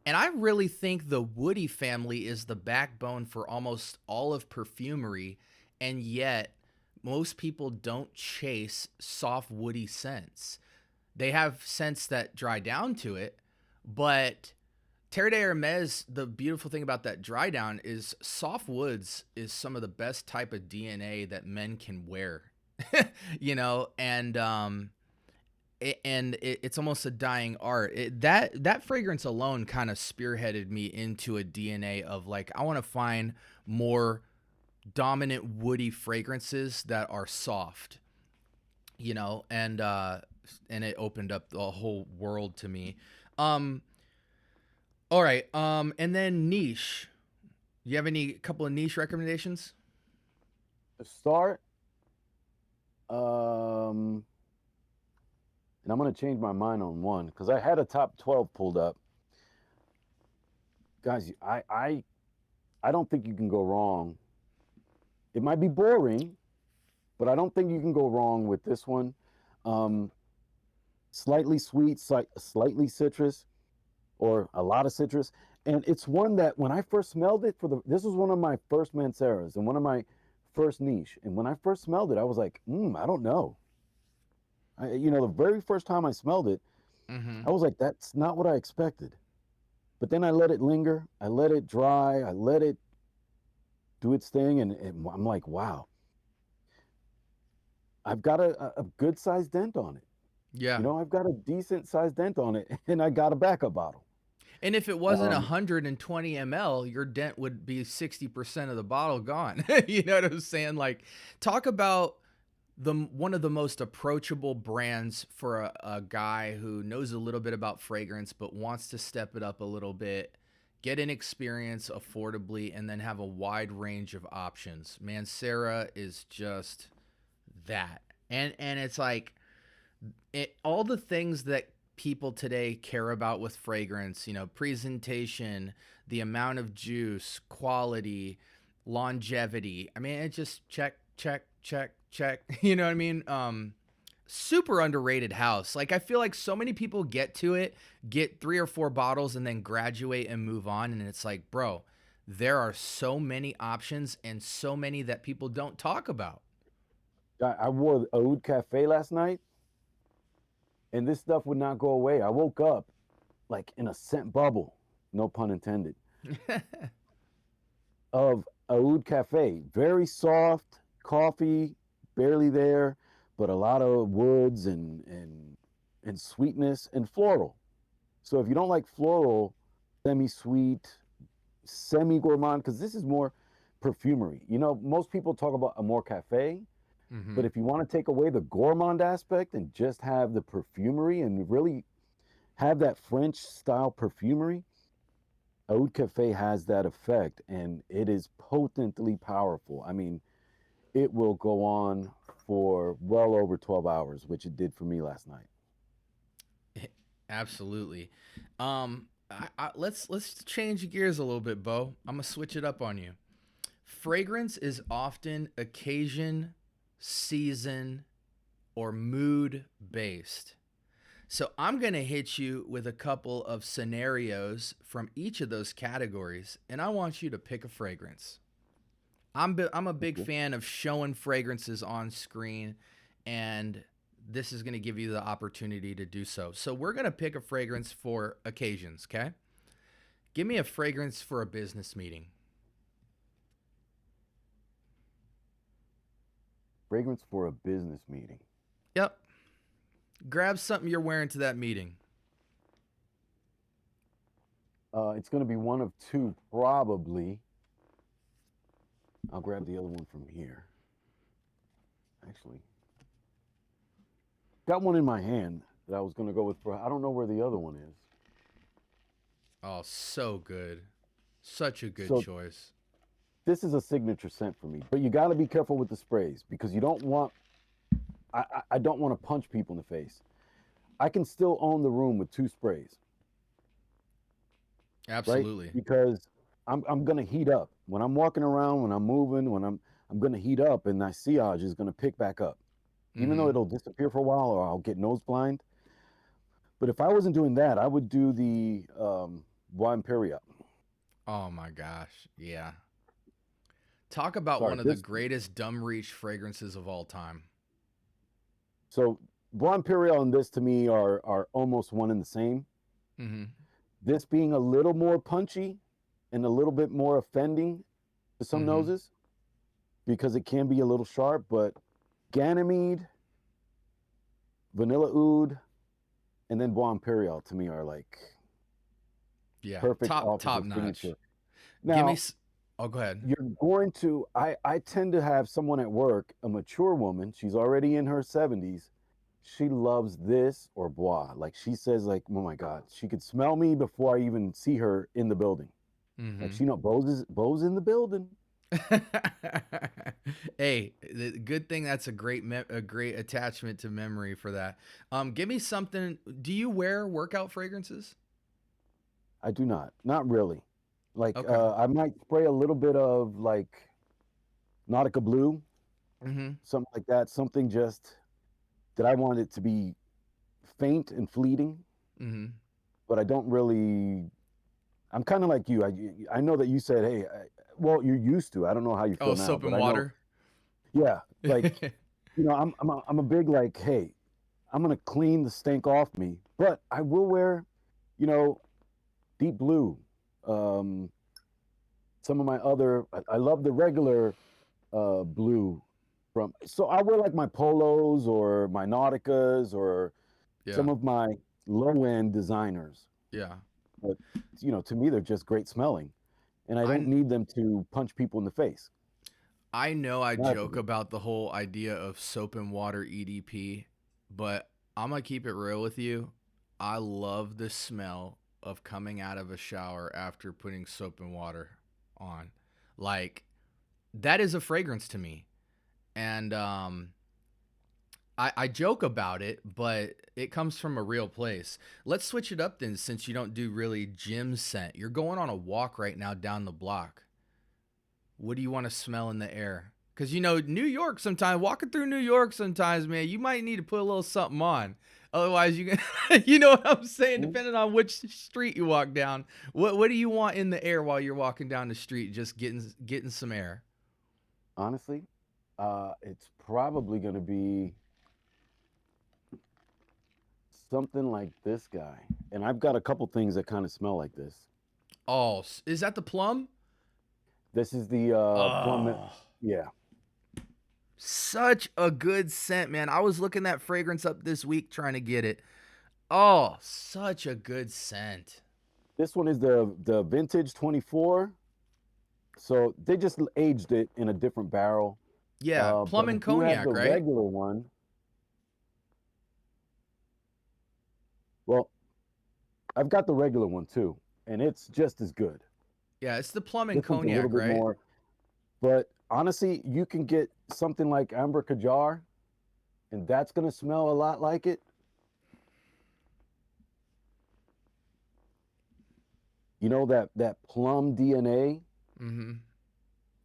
and I really think the woody family is the backbone for almost all of perfumery, and yet most people don't chase soft woody scents. They have scents that dry down to it, but Terre de Hermes, the beautiful thing about that dry down is soft woods is some of the best type of DNA that men can wear, and it's almost a dying art. That fragrance alone kind of spearheaded me into a DNA of, like, I want to find more dominant woody fragrances that are soft, and it opened up the whole world to me. Um, all right, and then niche. You have any couple of niche recommendations? To start, um, and I'm going to change my mind on one because I had a top 12 pulled up. Guys, I don't think you can go wrong. It might be boring, but I don't think you can go wrong with this one. Um, Slightly sweet, slightly citrus, or a lot of citrus. And it's one that when I first smelled it this was one of my first Manceras and one of my first niche. And when I first smelled it, I was like, I don't know. The very first time I smelled it, Mm-hmm. I was like, that's not what I expected. But then I let it linger, I let it dry, I let it do its thing, and I'm like, wow, I've got a good sized dent on it. Yeah. I've got a decent sized dent on it, and I got a backup bottle. And if it wasn't Um, 120 ml, your dent would be 60% of the bottle gone. You know what I'm saying? Like, talk about one of the most approachable brands for a guy who knows a little bit about fragrance but wants to step it up a little bit, get an experience affordably, and then have a wide range of options. Mancera is just that. And it's like all the things that people today care about with fragrance, you know, presentation, the amount of juice, quality, longevity. I mean, it just check, check, check, check. You know what I mean? Super underrated house. Like, I feel like so many people get to it, get 3 or 4 bottles, and then graduate and move on. And it's like, bro, there are so many options and so many that people don't talk about. I wore Oud Cafe last night, and this stuff would not go away. I woke up like in a scent bubble, no pun intended, of Oud Cafe. Very soft coffee, barely there, but a lot of woods and sweetness and floral. So if you don't like floral, semi-sweet, semi-gourmand, because this is more perfumery. You know, most people talk about Amor Cafe, but if you want to take away the gourmand aspect and just have the perfumery and really have that French style perfumery, Oud Cafe has that effect, and it is potently powerful. I mean, it will go on for well over 12 hours, which it did for me last night. Absolutely. Let's change gears a little bit, Bo. I'm gonna switch it up on you. Fragrance is often occasion, season, or mood based. So I'm going to hit you with a couple of scenarios from each of those categories, and I want you to pick a fragrance. I'm a big fan of showing fragrances on screen, and this is going to give you the opportunity to do so. So we're going to pick a fragrance for occasions, okay? Give me a fragrance for a business meeting. Fragrance for a business meeting. Yep. Grab something you're wearing to that meeting. It's going to be one of two, probably. I'll grab the other one from here. Actually, got one in my hand that I was going to go with. I don't know where the other one is. Oh, so good. Such a good choice. This is a signature scent for me, but you got to be careful with the sprays because you don't want, I don't want to punch people in the face. I can still own the room with 2 sprays. Absolutely. Right? Because I'm going to heat up. When I'm walking around, when I'm moving, when I'm going to heat up, and my sillage is going to pick back up. Even though it'll disappear for a while or I'll get nose blind. But if I wasn't doing that, I would do the Bois Imperial. Oh my gosh. Yeah. Talk about one of the greatest dumb reach fragrances of all time. So Bois Imperial and this to me are almost one and the same. This being a little more punchy and a little bit more offending to some noses because it can be a little sharp, but Ganymede, Vanilla Oud, and then Bois Imperial to me are like perfect top notch. Now, give me oh, go ahead. You're going to, I tend to have someone at work, a mature woman, she's already in her 70s. She loves this or Bois. Like she says, like, oh my God, she could smell me before I even see her in the building. Like she knows Bo's in the building. Hey, the good thing that's a great attachment to memory for that. Give me something. Do you wear workout fragrances? I do not really. Like I might spray a little bit of like Nautica Blue, something like that. Something just that I want it to be faint and fleeting. But I don't really. I'm kind of like you. I know that you said, hey, well, you're used to. I don't know how you feel now. Soap and water. Yeah, like you know, I'm a big like, hey, I'm gonna clean the stink off me, but I will wear, you know, deep blue. Some of my other, I love the regular blue from. So I wear like my polos or my Nauticas or some of my low end designers. Yeah. But you know, to me, they're just great smelling, and I don't need them to punch people in the face. I know I That's joke about the whole idea of soap and water EDP, but I'm gonna keep it real with you. I love the smell of coming out of a shower after putting soap and water on. Like, that is a fragrance to me. And I joke about it, but it comes from a real place. Let's switch it up then, since you don't do really gym scent. You're going on a walk right now down the block. What do you want to smell in the air? Because, you know, New York sometimes, walking through New York sometimes, man, you might need to put a little something on. Otherwise, you can, you know what I'm saying? Mhm. Depending on which street you walk down, what do you want in the air while you're walking down the street, just getting some air? Honestly, it's probably going to be something like this guy. And I've got a couple things that kind of smell like this. Oh, is that the plum? This is the plum. Oh, Yeah. such a good scent, man. I was looking that fragrance up this week trying to get it. Oh, such a good scent. This one is the vintage 24. So they just aged it in a different barrel. Yeah, But plum I and do have cognac, the right? regular one. Well, I've got the regular one too, and it's just as good. Yeah, it's the plum and This one's a little cognac, bit right? more, but honestly, you can get something like Amber Kajar, and that's going to smell a lot like it. You know that plum DNA Mm-hmm.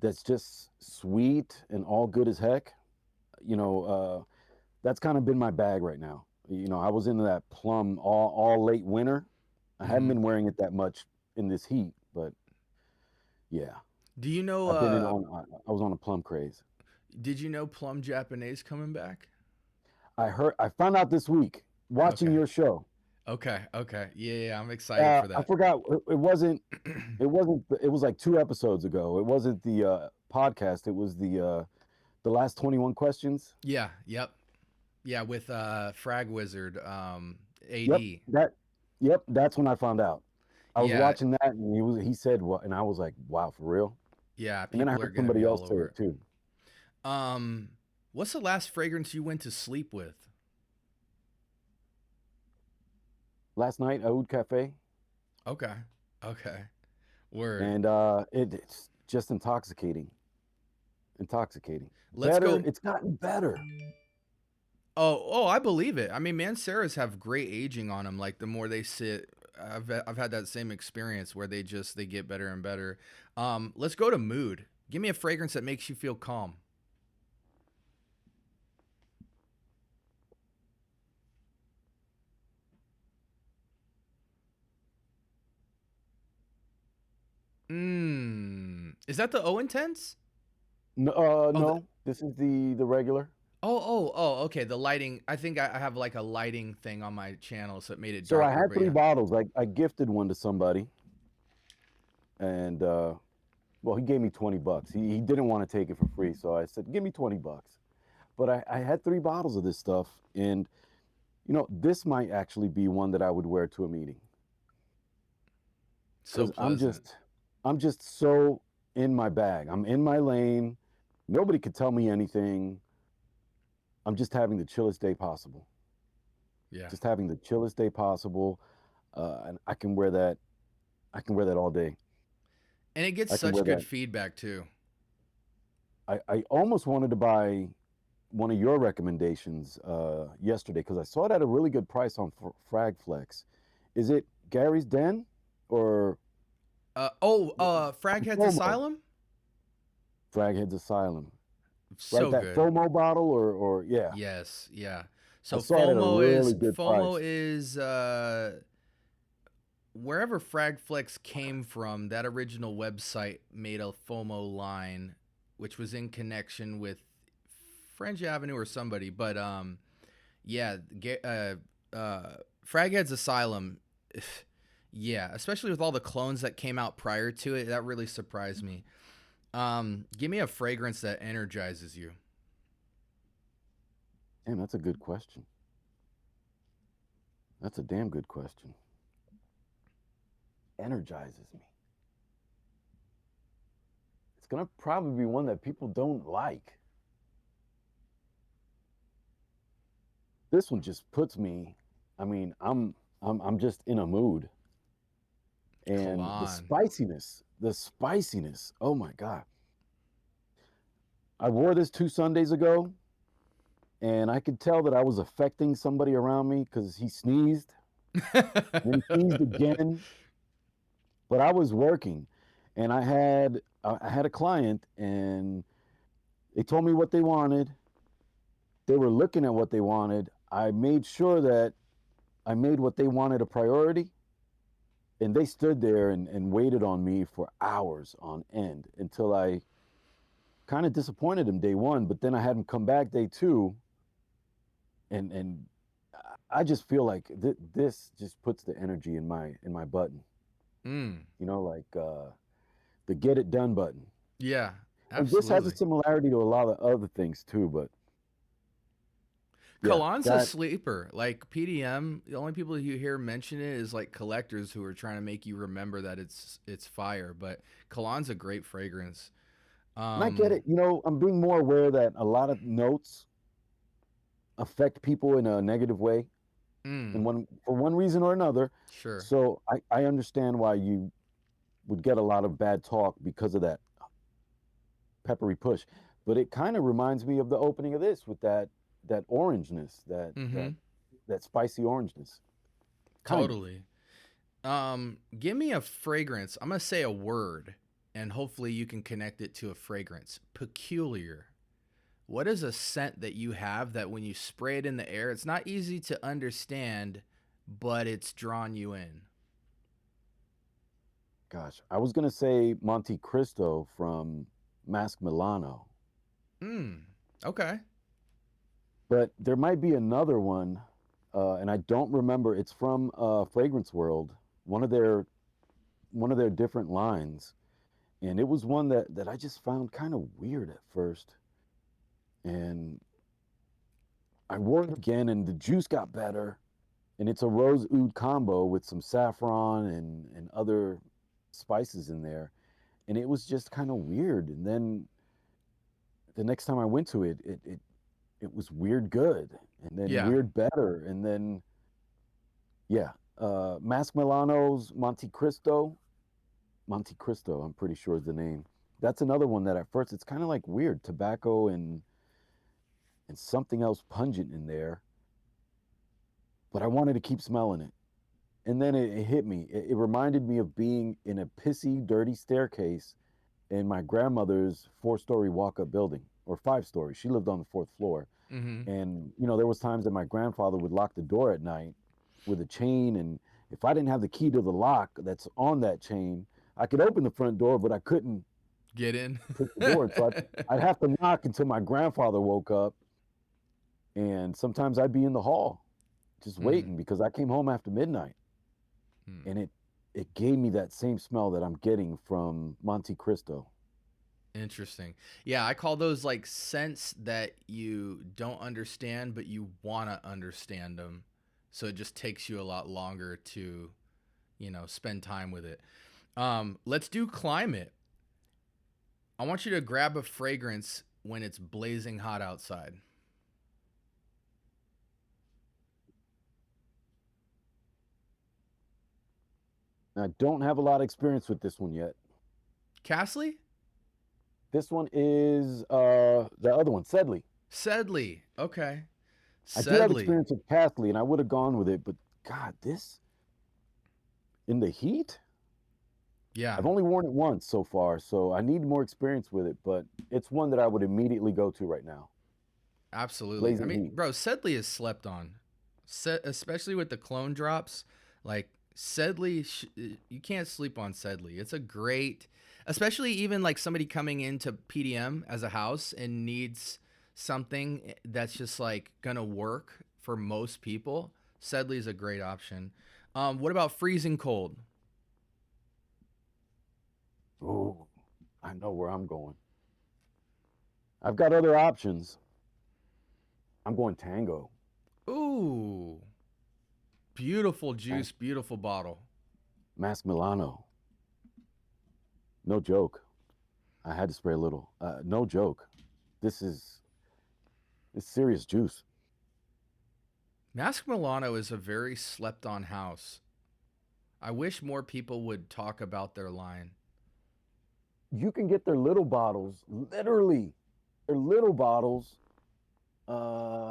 that's just sweet and all good as heck. You know, that's kind of been my bag right now. You know, I was into that plum all late winter. I haven't Mm-hmm. been wearing it that much in this heat, but yeah, Do you know? I've been in on. I was on a plum craze. Did you know plum Japanese coming back? I found out this week watching Okay. your show. Okay. Okay. Yeah, yeah, I'm excited for I that. forgot it wasn't. It was like 2 episodes ago. It wasn't the podcast. It was the last 21 questions. Yeah. Yep. Yeah, with Frag Wizard, Yep, AD. that. Yep, that's when I found out. I was Yeah. watching that, and he said what, and I was like, wow, for real. Yeah. And then I People are heard gonna somebody be else all say over it it. too. What's the last fragrance you went to sleep with? Last night, Oud Cafe, Okay. Okay. Word. and it's just intoxicating. Intoxicating. Let's Better. go. It's gotten better. Oh, I believe it. I mean, Manceras have great aging on them. Like the more they sit, I've had that same experience where they get better and better. Let's go to mood. Give me a fragrance that makes you feel calm. Is that the O Intense? No, Oh, no. This is the regular. okay. The lighting. I think I have like a lighting thing on my channel, so it made it So I darker. had But three yeah, bottles. I gifted one to somebody, and well, he gave me $20. He didn't want to take it for free, so I said, "Give me $20." But I had three bottles of this stuff, and you know, this might actually be one that I would wear to a meeting so because pleasant. I'm just so in my bag. I'm in my lane. Nobody could tell me anything. I'm just having the chillest day possible. Yeah, Just having the chillest day possible, and I can wear that. I can wear that all day. and it gets I can such wear good that. feedback too. I almost wanted to buy one of your recommendations yesterday because I saw it at a really good price on Fragflex. Is it Gary's Den or Fraghead's FOMO? Asylum. Fraghead's Asylum, right? So That good. FOMO bottle, or yeah, Yes, yeah. I So saw it at a really good FOMO price. is wherever Fragflex came from. That original website made a FOMO line, which was in connection with French Avenue or somebody. But yeah, Fraghead's Asylum. Yeah, especially with all the clones that came out prior to it, that really surprised me. Give me a fragrance that energizes you. Damn, that's a good question. That's a damn good question. Energizes me. gonna probably be one that people don't like. This one just puts me, I mean, I'm just in a mood. And Cologne. the spiciness, oh my God. I wore this 2 Sundays ago, and I could tell that I was affecting somebody around me because he sneezed, and he sneezed again. But I was working, and I had a client, and they told me what they wanted. They were looking at what they wanted. I made sure that I made what they wanted a priority, and they stood there and waited on me for hours on end until I kind of disappointed them day one, but then I had them come back day two, and I just feel like this just puts the energy in my button. Mm. You know, like the get it done button. Yeah, And this has a absolutely. similarity to a lot of other things too, but yeah, Cologne's a that sleeper. Like PDM, the only people you hear mention it is like collectors who are trying to make you remember that it's fire. But Cologne's a great fragrance. and I get Um, it. You know, I'm being more aware that a lot of notes affect people in a negative way, mm, and one for one reason or another. sure. So I understand why you would get a lot of bad talk because of that peppery push. But it kind of reminds me of the opening of this with that orangeness, Mm-hmm. that spicy orangeness. Kind of. Totally. Give me a fragrance. I'm gonna say a word, and hopefully you can connect it to a fragrance. Peculiar. What is a scent that you have that when you spray it in the air, it's not easy to understand, but it's drawn you in? Gosh, I was gonna say Monte Cristo from Mask Milano, Mm. Okay. but there might be another one, and I don't remember. It's from Fragrance World, one of their one of their different lines, and it was one that I just found kind of weird at first, and I wore it again, and the juice got better, and it's a rose oud combo with some saffron and other spices in there, and it was just kind of weird. And then the next time I went to it was weird good, and then Yeah. weird better, and then yeah, Mask Milano's Monte Cristo, I'm pretty sure is the name. That's another one that at first it's kind of like weird tobacco and something else pungent in there, but I wanted to keep smelling it. And then it hit me. It reminded me of being in a pissy, dirty staircase in my grandmother's 4-story walk-up building, or 5 story. She lived on the fourth floor. Mm-hmm. And, you know, there was times that my grandfather would lock the door at night with a chain. And if I didn't have the key to the lock that's on that chain, I could open the front door, but I couldn't Get in. push the door. So I'd have to knock until my grandfather woke up. And sometimes I'd be in the hall just Mm. waiting because I came home after midnight. Mm. And it gave me that same smell that I'm getting from Monte Cristo. Interesting. Yeah, I call those like scents that you don't understand, but you want to understand them. So it just takes you a lot longer to, spend time with it. Let's do climate. I want you to grab a fragrance when it's blazing hot outside. And I don't have a lot of experience with this one yet. Castley? This one is the other one, Sedley. Sedley. Okay. I do have Sedley. experience with Cathley, and I would have gone with it, but God, this in the heat. Yeah, I've only worn it once so far, so I need more experience with it. But it's one that I would immediately go to right now. absolutely. I Blazing mean, heat. bro, Sedley is slept on. Especially with the clone drops. Like, Sedley, you can't sleep on Sedley. It's a great, especially even like somebody coming into PDM as a house and needs something that's just like gonna work for most people. Sedley is a great option. What about freezing cold? Oh, I know where I'm going. I've got other options. I'm going Tango. Ooh, beautiful Mas- juice, beautiful bottle. Mask Milano. No joke. I had to spray a little. No joke. This is it's serious juice. Mask Milano is a very slept on house. I wish more people would talk about their line. You can get their little bottles, literally, their little bottles. Uh,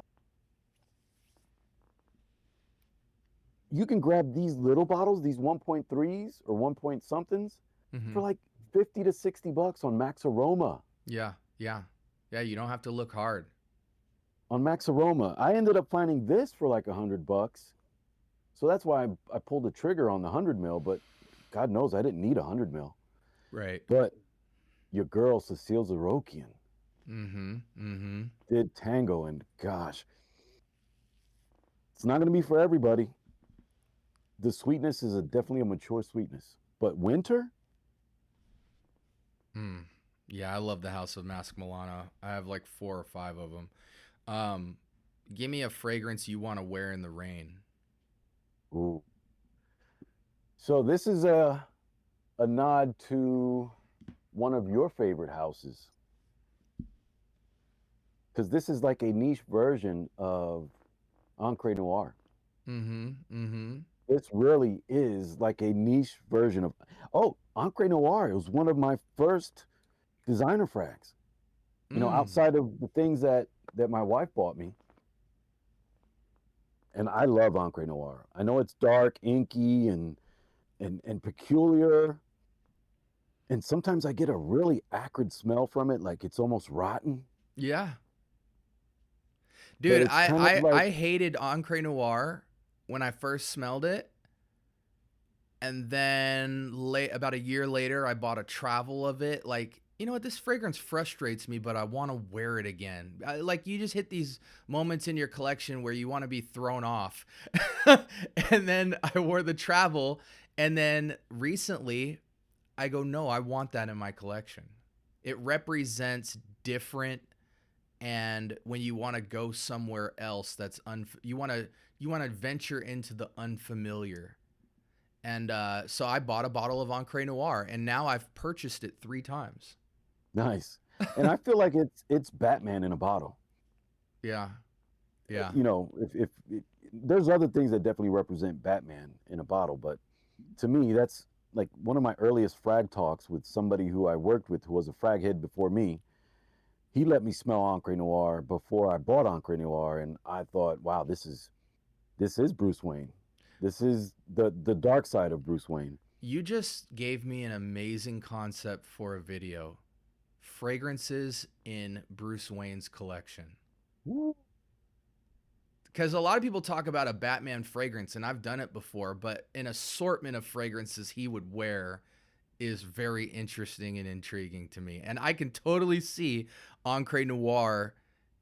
you can grab these little bottles, these 1.3s or 1 point somethings, Mm-hmm. for like 50 to 60 bucks on Max Aroma. Yeah, yeah, yeah. You don't have to look hard. On Max Aroma, I ended up finding this for like 100 bucks. So that's why I pulled the trigger on the 100 mil. But God knows I didn't need 100 mil. Right. But your girl Cecile Zarokian Mm-hmm. Mm-hmm. did Tango, and gosh, it's not going to be for everybody. The sweetness is definitely a mature sweetness, but winter. Mm. Yeah, I love the House of Mask Milano. I have like 4 or 5 of them. Um, Give me a fragrance you want to wear in the rain. Ooh. So this is a nod to one of your favorite houses, because this is like a niche version of Encre Noir. Mm-hmm. Mm-hmm. This really is like a niche version of, oh, Encre Noir. It was one of my first designer frags. You know, Mm. outside of the things that my wife bought me. And I love Encre Noir. I know it's dark, inky, and peculiar. And sometimes I get a really acrid smell from it, like it's almost rotten. Yeah. But Dude, it's kind of like, I hated Encre Noir when I first smelled it. And then about a year later, I bought a travel of it. Like, you know what? This fragrance frustrates me, but I want to wear it again. Like, you just hit these moments in your collection where you want to be thrown off. And then I wore the travel. And then recently, I go, no, I want that in my collection. It represents different. And when you want to go somewhere else, that's you want to venture into the unfamiliar. And so I bought a bottle of Encre Noir, and now I've purchased it 3 times. nice. And I feel like it's Batman in a bottle. Yeah, yeah. You know, if there's other things that definitely represent Batman in a bottle, but to me, that's like one of my earliest frag talks with somebody who I worked with who was a frag head before me. He let me smell Encre Noir before I bought Encre Noir, and I thought, wow, this is Bruce Wayne. This is the dark side of Bruce Wayne. You just gave me an amazing concept for a video. Fragrances in Bruce Wayne's collection. Woo. Because a lot of people talk about a Batman fragrance, and I've done it before, but an assortment of fragrances he would wear is very interesting and intriguing to me. And I can totally see Encre Noir.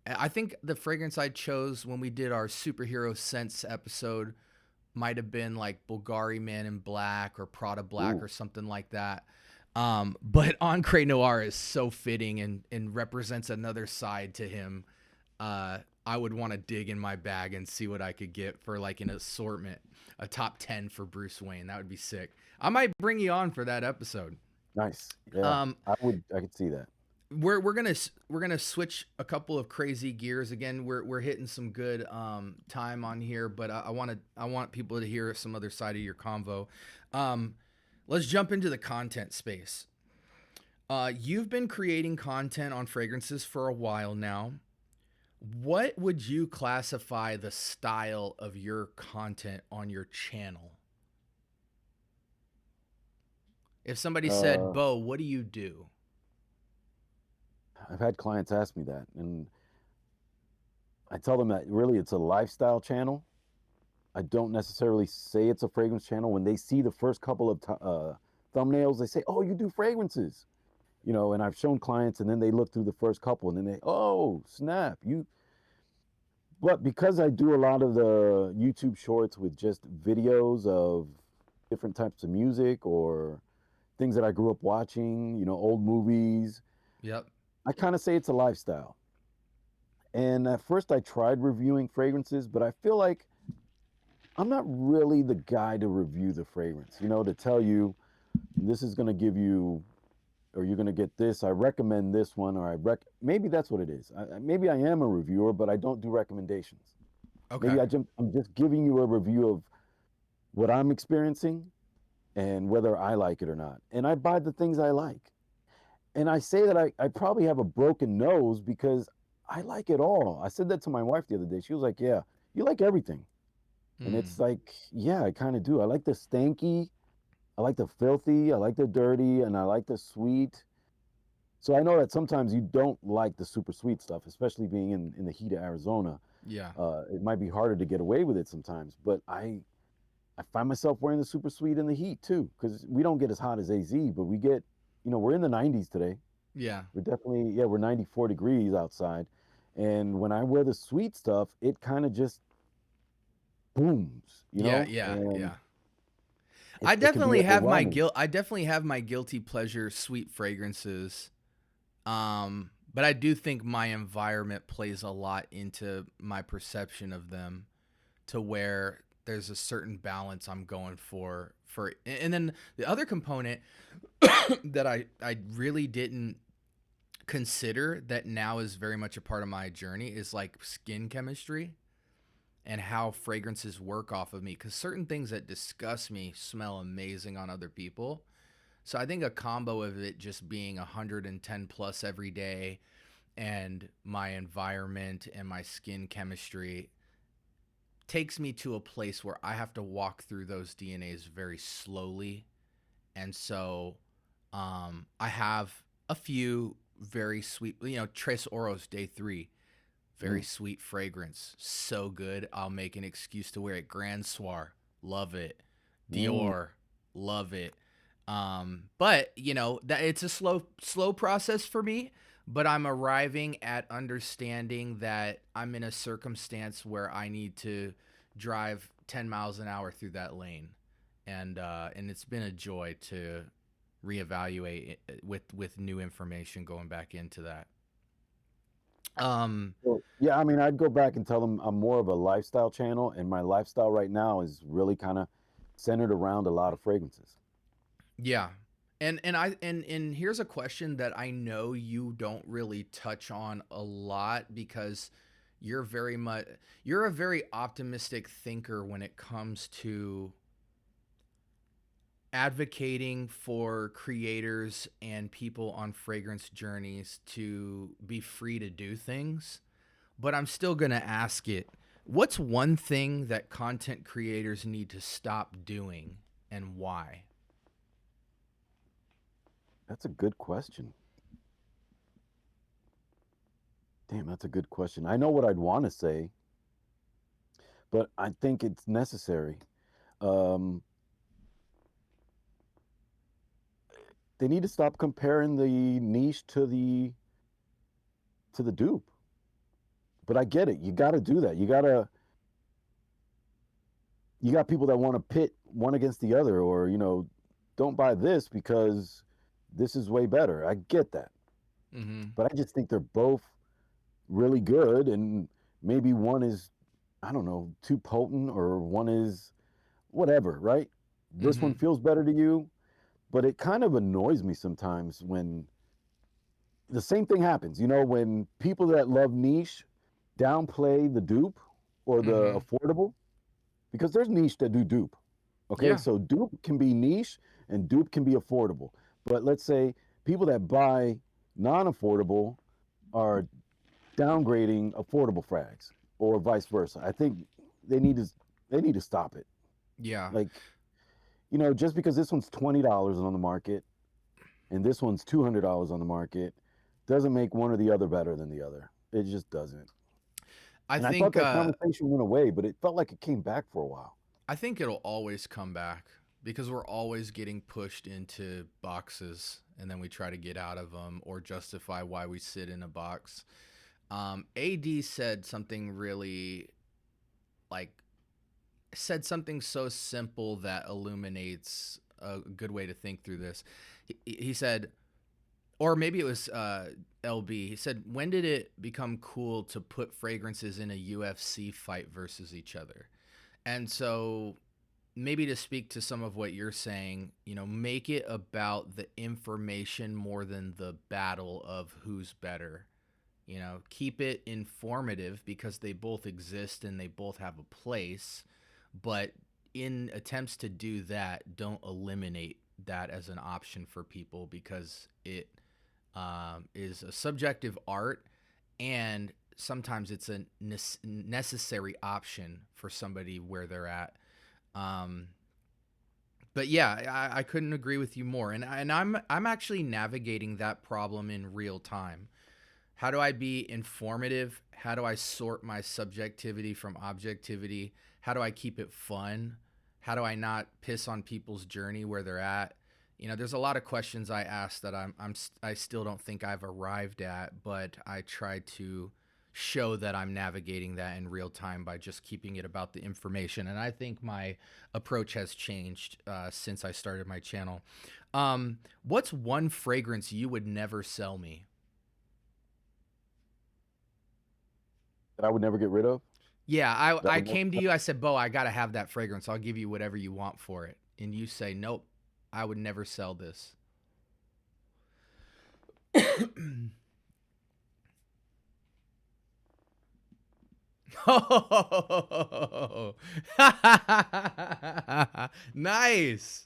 I think the fragrance I chose when we did our superhero scents episode might have been like Bulgari Man in Black or Prada Black Ooh. or something like that. But Encre Noir is so fitting and represents another side to him. I would want to dig in my bag and see what I could get for like an assortment, a top 10 for Bruce Wayne. That would be sick. I might bring you on for that episode. Nice. Yeah, Um, I could see that. we're gonna switch a couple of crazy gears again. We're hitting some good time on here, but I want people to hear some other side of your convo. Let's jump into the content space. You've been creating content on fragrances for a while now. What would you classify the style of your content on your channel? If somebody said, Uh, Bo, what do you do? I've had clients ask me that, and I tell them that really it's a lifestyle channel. I don't necessarily say it's a fragrance channel. When they see the first couple of thumbnails, they say, "Oh, you do fragrances," you know. And I've shown clients, and then they look through the first couple, and then they, "Oh, snap, you." But because I do a lot of the YouTube shorts with just videos of different types of music or things that I grew up watching, you know, old movies, Yep. I kind of say it's a lifestyle. And at first I tried reviewing fragrances, but I feel like I'm not really the guy to review the fragrance, you know, to tell you this is going to give you or you're going to get this. I recommend this one, or maybe that's what it is. Maybe I am a reviewer, but I don't do recommendations. Okay. Maybe I'm just giving you a review of what I'm experiencing and whether I like it or not. And I buy the things I like. And I say that I probably have a broken nose because I like it all. I said that to my wife the other day. She was like, "Yeah, you like everything." And Mm. it's like, yeah, I kind of do. I like the stanky, I like the filthy, I like the dirty, and I like the sweet. So I know that sometimes you don't like the super sweet stuff, especially being in the heat of Arizona. Yeah. It might be harder to get away with it sometimes, but I find myself wearing the super sweet in the heat too, because we don't get as hot as AZ, but we get, we're in the 90s today. Yeah. We're definitely, yeah, we're 94 degrees outside. And when I wear the sweet stuff, it kind of just booms, Yeah. Yeah. and Yeah. I it can be definitely have my overwhelming. I definitely have my guilty pleasure sweet fragrances. But I do think my environment plays a lot into my perception of them, to where there's a certain balance I'm going for. And then the other component that I really didn't consider, that now is very much a part of my journey, is like skin chemistry and how fragrances work off of me, because certain things that disgust me smell amazing on other people. So I think a combo of it just being 110 plus every day, and my environment and my skin chemistry, takes me to a place where I have to walk through those DNAs very slowly. And so I have a few very sweet, Tres Oros Day 3, very Mm, sweet fragrance. So good. I'll make an excuse to wear it. Grand Soir, love it. mm. Dior, love it. But that it's a slow process for me, but I'm arriving at understanding that I'm in a circumstance where I need to drive 10 miles an hour through that lane. And it's been a joy to reevaluate it with new information going back into that. Um So, yeah, I mean, I'd go back and tell them I'm more of a lifestyle channel, and my lifestyle right now is really kind of centered around a lot of fragrances. Yeah. And here's a question that I know you don't really touch on a lot, because you're very much you're a very optimistic thinker when it comes to advocating for creators and people on fragrance journeys to be free to do things. But I'm still going to ask it. What's one thing that content creators need to stop doing, and why? That's a good question. Damn, that's a good question. I know what I'd want to say, but I think it's necessary. Um, they need to stop comparing the niche to the dupe. But I get it. You got to do that. You got people that want to pit one against the other, or don't buy this because this is way better. I get that, Mm-hmm. but I just think they're both really good, and maybe one is, I don't know, too potent, or one is whatever, right? This Mm-hmm. one feels better to you, but it kind of annoys me sometimes when the same thing happens. When people that love niche downplay the dupe or the Mm-hmm. affordable, because there's niche that do dupe. Okay, Yeah. so dupe can be niche and dupe can be affordable. But let's say people that buy non-affordable are downgrading affordable frags, or vice versa. I think they need to they need to stop it. Yeah. Like, just because this one's $20 on the market and this one's $200 on the market doesn't make one or the other better than the other. It just doesn't. I And I thought think that conversation went away, but it felt like it came back for a while. I think it'll always come back, because we're always getting pushed into boxes, and then we try to get out of them or justify why we sit in a box. AD like said something so simple that illuminates a good way to think through this. He said, or maybe it was LB. He said, "When did it become cool to put fragrances in a UFC fight versus each other?" And so maybe to speak to some of what you're saying, you know, make it about the information more than the battle of who's better. You know, keep it informative because they both exist and they both have a place. But in attempts to do that, don't eliminate that as an option for people because it is a subjective art, and sometimes it's a necessary option for somebody where they're at. Um, but yeah, I couldn't agree with you more, and I'm actually navigating that problem in real time. How do I be informative? How do I sort my subjectivity from objectivity? How do I keep it fun? How do I not piss on people's journey where they're at? You know, there's a lot of questions I ask that I still don't think I've arrived at, but I try to show that I'm navigating that in real time by just keeping it about the information. And I think my approach has changed since I started my channel. What's one fragrance you would never sell me? That I would never get rid of. Yeah, That I would never. came to you. I said, Bo, I got to have that fragrance. I'll give you whatever you want for it. And you say, nope, I would never sell this. Oh, nice.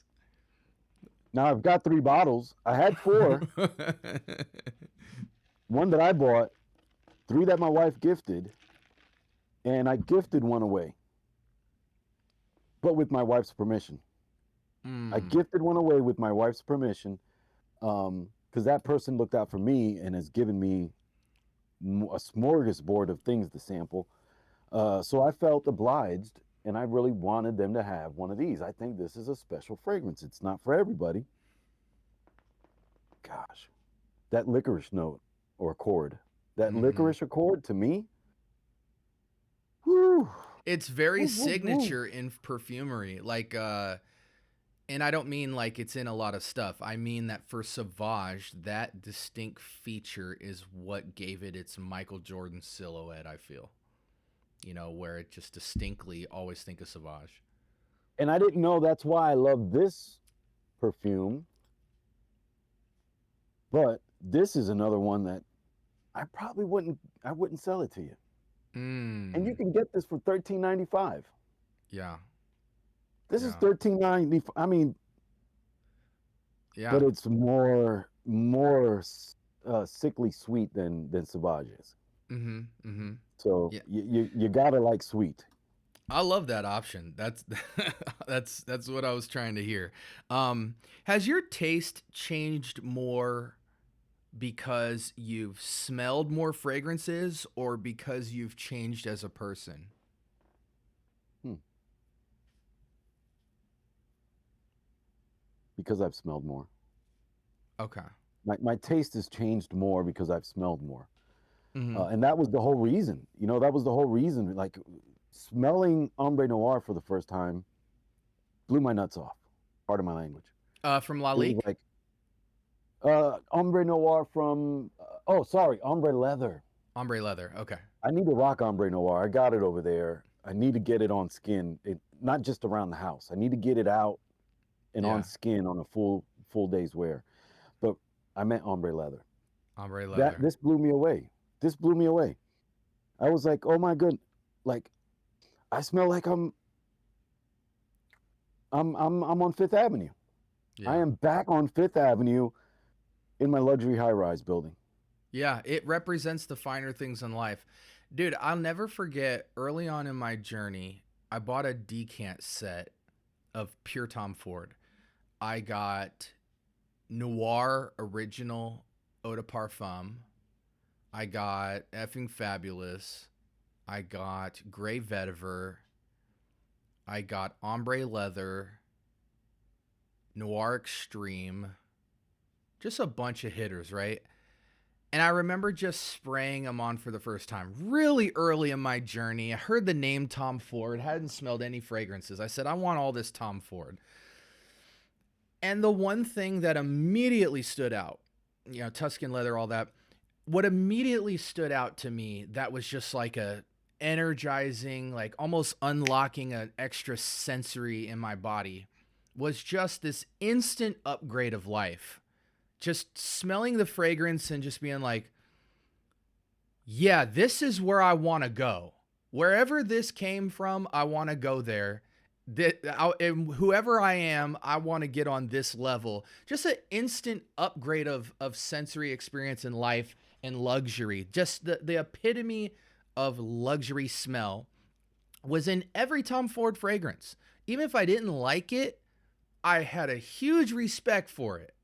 Now I've got 3 bottles. I had 4. One that I bought, 3 that my wife gifted, and I gifted one away, but with my wife's permission. I gifted one away with my wife's permission, because that person looked out for me and has given me a smorgasbord of things to sample. So I felt obliged, and I really wanted them to have one of these. I think this is a special fragrance. It's not for everybody. Gosh, that licorice note or accord, that licorice accord to me, whew. It's very Woo, woo, woo. signature in perfumery. Like, and I don't mean like it's in a lot of stuff. I mean that for Sauvage, that distinct feature is what gave it its Michael Jordan silhouette, I feel. You know, where it just distinctly always think of Sauvage. And I didn't know that's why I love this perfume. But this is another one that I probably wouldn't sell it to you. And you can get this for $13.95. Yeah. This is $13.95. I mean, yeah, but it's more sickly sweet than Sauvage is. So you gotta like sweet. I love that option. That's that's what I was trying to hear. Has your taste changed more because you've smelled more fragrances or because you've changed as a person? Because I've smelled more. Okay. My taste has changed more because I've smelled more. And that was the whole reason. You know, that was the whole reason. Like, smelling Ombre Noir for the first time blew my nuts off. Pardon my language. From Lalique? Like, Ombre Noir from, Ombre Leather. Ombre Leather, okay. I need to rock Ombre Noir. I got it over there. I need to get it on skin, not just around the house. I need to get it out and on skin on a full day's wear. But I meant Ombre Leather. Ombre Leather. This blew me away. This blew me away. I was like, oh my goodness, like, I smell like I'm on Fifth Avenue. Yeah. I am back on Fifth Avenue in my luxury high-rise building. Yeah, it represents the finer things in life. Dude, I'll never forget early on in my journey, I bought a decant set of pure Tom Ford. I got Noir Original Eau de Parfum. I got Effing Fabulous. I got Grey Vetiver. I got Ombre Leather. Noir Extreme. Just a bunch of hitters, right? And I remember just spraying them on for the first time really early in my journey. I heard the name Tom Ford, hadn't smelled any fragrances. I said, I want all this Tom Ford. And the one thing that immediately stood out, you know, Tuscan leather, all that, what immediately stood out to me that was just like energizing, like almost unlocking an extra sensory in my body, was just this instant upgrade of life. Just smelling the fragrance and just being like, yeah, this is where I want to go. Wherever this came from, I want to go there. And whoever I am, I want to get on this level. Just an instant upgrade of sensory experience in life and luxury. Just the epitome of luxury smell was in every Tom Ford fragrance. Even if I didn't like it, I had a huge respect for it.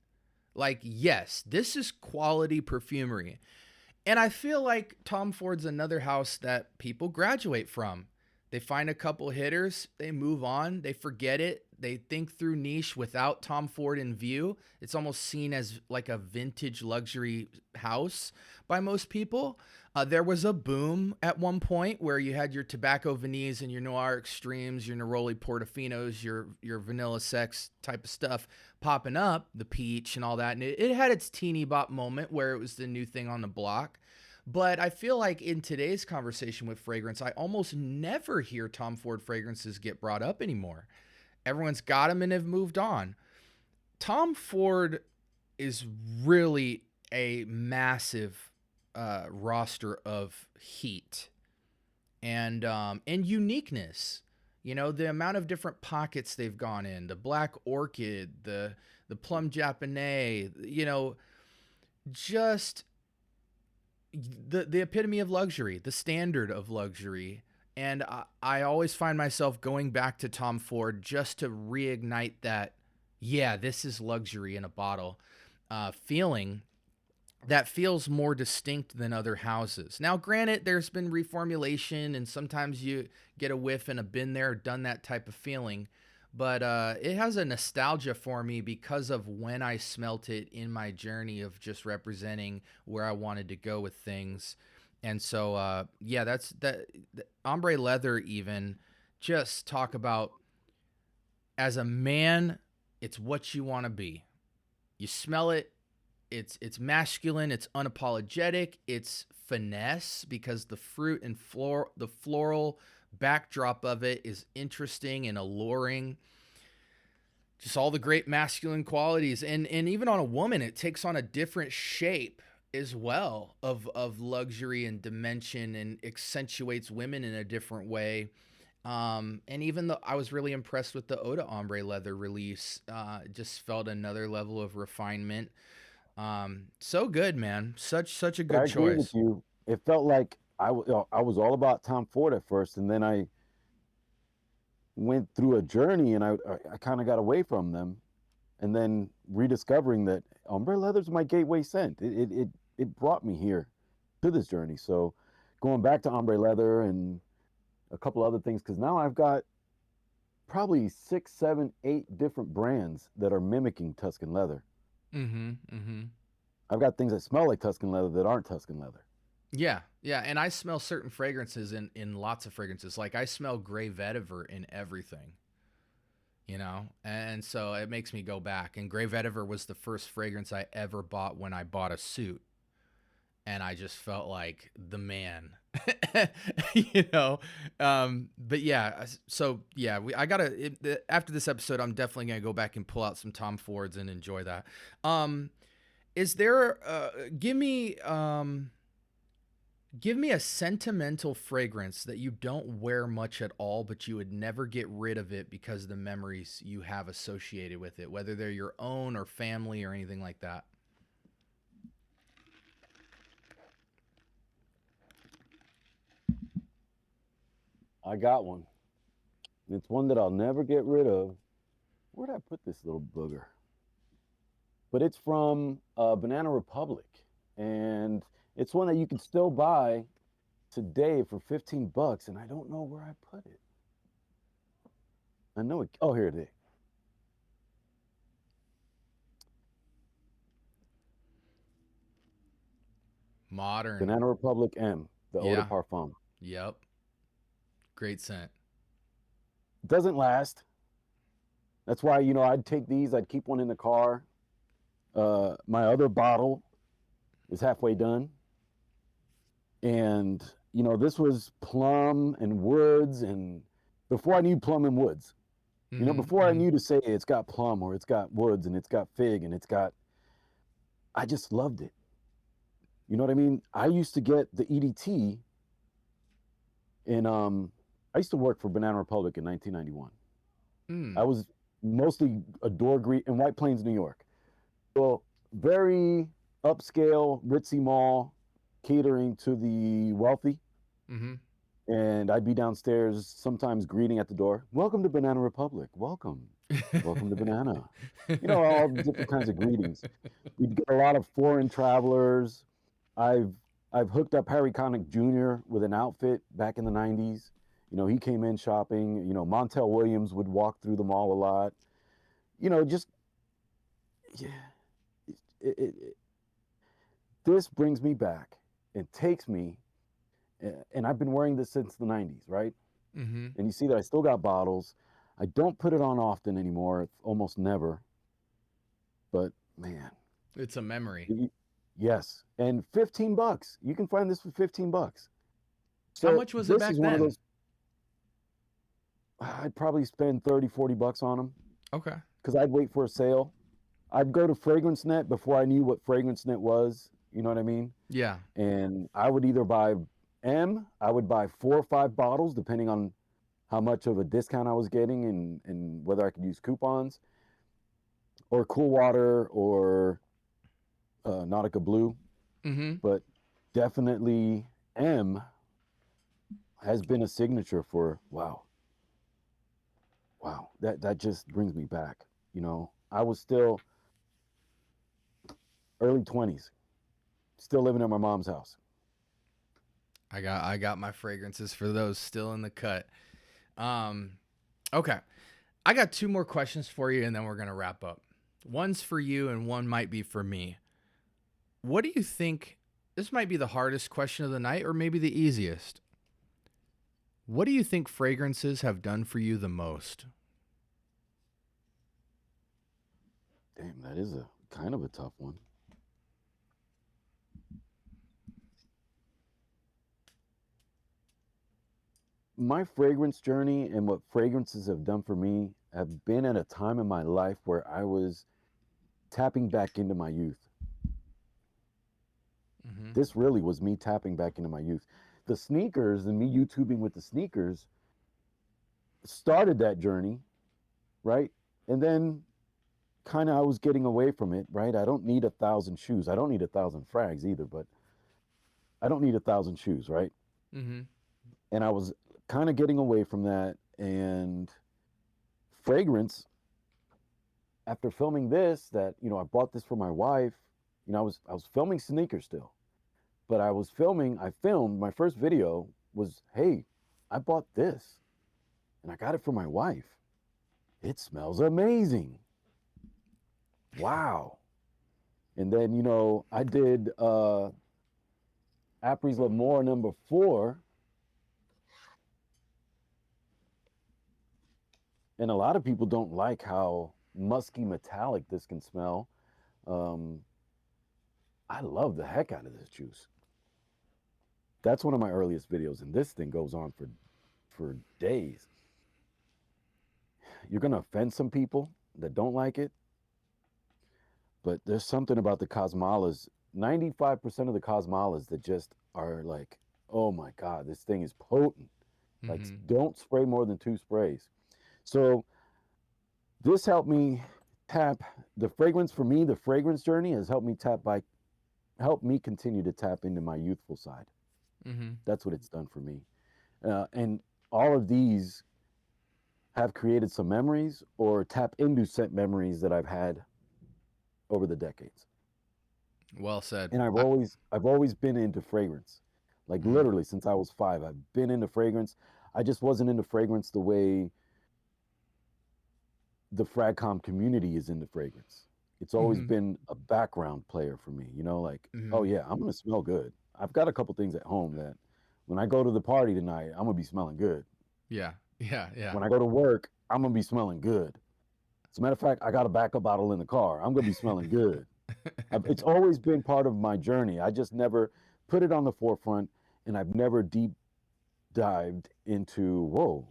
Like, yes, this is quality perfumery. And I feel like Tom Ford's another house that people graduate from. They find a couple hitters, they move on, they forget it, they think through niche without Tom Ford in view. It's almost seen as like a vintage luxury house by most people. There was a boom at one point where you had your Tobacco Vanille and your Noir Extremes, your Neroli Portofinos, your Vanilla Sex type of stuff popping up, the peach and all that. And it had its teeny bop moment where it was the new thing on the block. But I feel like in today's conversation with fragrance, I almost never hear Tom Ford fragrances get brought up anymore. Everyone's got them and have moved on. Tom Ford is really a massive roster of heat and uniqueness. You know, the amount of different pockets they've gone in, the Black Orchid, the Plum Japonais, you know, just the epitome of luxury, the standard of luxury. And I always find myself going back to Tom Ford just to reignite that, yeah, this is luxury in a bottle feeling that feels more distinct than other houses. Now, granted, there's been reformulation and sometimes you get a whiff and a been there, done that type of feeling. But it has a nostalgia for me because of when I smelt it in my journey of just representing where I wanted to go with things. And so, yeah, that's that. Ombre leather, even just talk about as a man, it's what you want to be. You smell it. It's masculine. It's unapologetic. It's finesse because the fruit and the floral backdrop of it is interesting and alluring. Just all the great masculine qualities. And even on a woman, it takes on a different shape as well of luxury and dimension and accentuates women in a different way. And even though I was really impressed with the Oda Ombre leather release, just felt another level of refinement. So good, man. Such a good I agree choice. with you. It felt like I was all about Tom Ford at first, and then I went through a journey, and I kind of got away from them, and then rediscovering that ombre leather's my gateway scent. It brought me here to this journey. So going back to ombre leather and a couple other things, because now I've got probably 6, 7, 8 different brands that are mimicking Tuscan leather. Mm-hmm. Mm-hmm. I've got things that smell like Tuscan leather that aren't Tuscan leather. Yeah, yeah, and I smell certain fragrances in lots of fragrances. Like I smell gray vetiver in everything, you know? And so it makes me go back. And gray vetiver was the first fragrance I ever bought when I bought a suit. And I just felt like the man, you know? But yeah, so yeah, I gotta, after this episode, I'm definitely gonna go back and pull out some Tom Fords and enjoy that. Is there, give me a sentimental fragrance that you don't wear much at all, but you would never get rid of it because of the memories you have associated with it, whether they're your own or family or anything like that. I got one. It's one that I'll never get rid of. Where'd I put this little booger? But it's from Banana Republic, and it's one that you can still buy today for $15, and I don't know where I put it. I know it. Oh, here it is. Modern. Banana Republic M, the Eau de Yeah. Parfum. Yep. Great scent. Doesn't last. That's why, I'd take these, I'd keep one in the car. My other bottle is halfway done. And, you know, this was plum and woods, and before I knew plum and woods, you know, before I knew to say it's got plum or it's got woods and it's got fig and it's got, I just loved it. You know what I mean? I used to get the EDT in, I used to work for Banana Republic in 1991. I was mostly a door greet in White Plains, New York. So very upscale, ritzy mall, catering to the wealthy. And I'd be downstairs sometimes greeting at the door. Welcome to Banana Republic. Welcome. Welcome to Banana. You know, all different kinds of greetings. We'd get a lot of foreign travelers. I've hooked up Harry Connick Jr. with an outfit back in the 90s. You know, he came in shopping. You know, Montel Williams would walk through the mall a lot. You know, just, yeah. This brings me back. It takes me, and I've been wearing this since the 90s, right? And you see that I still got bottles. I don't put it on often anymore, almost never. But man, it's a memory. Yes, and $15. You can find this for $15. So how much was it back then? Those, I'd probably spend $30-$40 on them. Okay. Because I'd wait for a sale. I'd go to FragranceNet before I knew what FragranceNet was. You know what I mean? Yeah. And I would either buy I would buy 4 or 5 bottles, depending on how much of a discount I was getting and whether I could use coupons, or Cool Water, or Nautica Blue. But definitely M has been a signature for, wow, that just brings me back. You know, I was still early 20s, still living at my mom's house. I got my fragrances for those still in the cut. Okay. I got 2 more questions for you, and then we're going to wrap up. One's for you and one might be for me. What do you think? This might be the hardest question of the night, or maybe the easiest. What do you think fragrances have done for you the most? Damn, that is a kind of a tough one. My fragrance journey and what fragrances have done for me have been at a time in my life where I was tapping back into my youth. This really was me tapping back into my youth. The sneakers and me YouTubing with the sneakers started that journey, right? And then kind of I was getting away from it, right? I don't need 1,000 shoes. I don't need 1,000 frags either, but I don't need 1,000 shoes, right? And I was kind of getting away from that. And fragrance, after filming this, that, you know, I bought this for my wife. You know, I was filming sneakers still, but I filmed my first video was, hey, I bought this and I got it for my wife. It smells amazing. Wow. And then, you know, I did Apres L'Amour number 4. And a lot of people don't like how musky metallic this can smell. I love the heck out of this juice. That's one of my earliest videos, and this thing goes on for days. You're gonna offend some people that don't like it, but there's something about the Cosmalas, 95% of the Cosmalas that just are like, oh my God, this thing is potent. Like, don't spray more than 2 sprays. So this helped me tap the fragrance. For me, the fragrance journey has helped me continue to tap into my youthful side. That's what it's done for me. And all of these have created some memories or tap into set memories that I've had over the decades. Well said. And I've always been into fragrance. Like literally since I was 5, I've been into fragrance. I just wasn't into fragrance the way the Fragcom community is into fragrance. It's always been a background player for me, you know, like, oh yeah, I'm gonna smell good. I've got a couple things at home that when I go to the party tonight, I'm gonna be smelling good. Yeah. When I go to work, I'm gonna be smelling good. As a matter of fact, I got a backup bottle in the car. I'm gonna be smelling good. It's always been part of my journey. I just never put it on the forefront. and I've never deep dived into, whoa,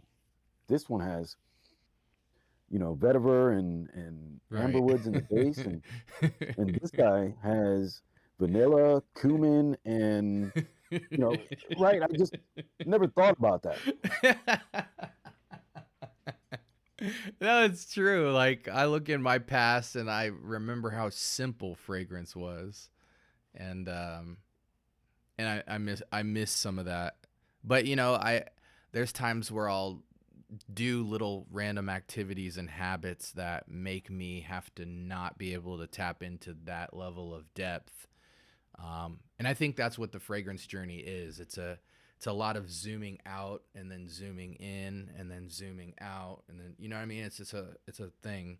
this one has, vetiver and Right. amberwoods in the base, and this guy has vanilla, cumin, and right. I just never thought about that. No, it's true. Like I look in my past and I remember how simple fragrance was. And I miss some of that. But there's times where I'll do little random activities and habits that make me have to not be able to tap into that level of depth. And I think that's what the fragrance journey is. It's a lot of zooming out and then zooming in and then zooming out and then you know what I mean. It's a thing,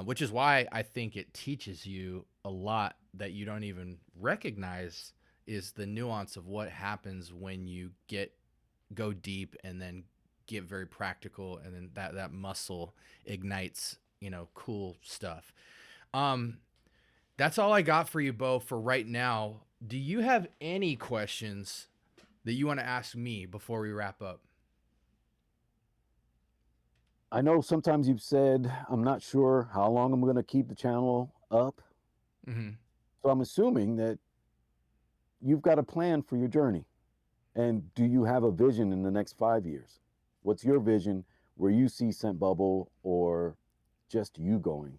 which is why I think it teaches you a lot that you don't even recognize is the nuance of what happens when you go deep and then get very practical and then that muscle ignites cool stuff. Um, that's all I got for you, Bo, for right now. Do you have any questions that you want to ask me before we wrap up? I know sometimes you've said, I'm not sure how long I'm going to keep the channel up. Mm-hmm. So I'm assuming that you've got a plan for your journey. And do you have a vision in the next 5 years? What's your vision where you see Scent Bubble or just you going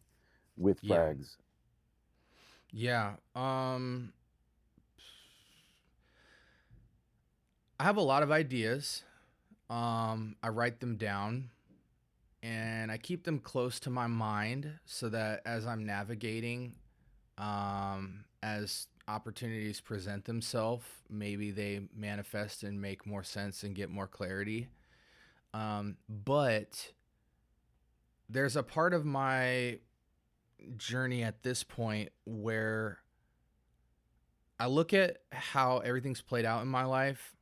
with Yeah. frags? Yeah. I have a lot of ideas. I write them down and I keep them close to my mind so that as I'm navigating, as opportunities present themselves, maybe they manifest and make more sense and get more clarity. But there's a part of my journey at this point where I look at how everything's played out in my life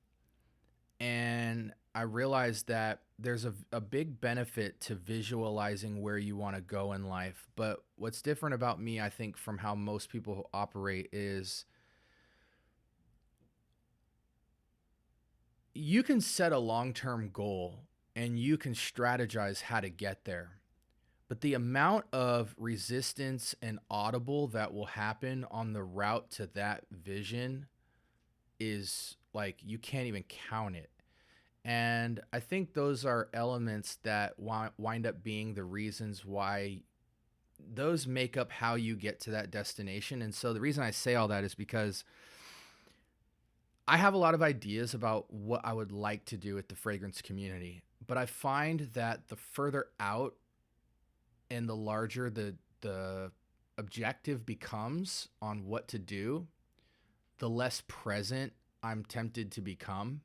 and I realize that there's a big benefit to visualizing where you want to go in life. But what's different about me, I think, from how most people operate is you can set a long-term goal and you can strategize how to get there. But the amount of resistance and audible that will happen on the route to that vision is like you can't even count it. And I think those are elements that wind up being the reasons why those make up how you get to that destination. And so the reason I say all that is because I have a lot of ideas about what I would like to do with the fragrance community, but I find that the further out and the larger the objective becomes on what to do, the less present I'm tempted to become.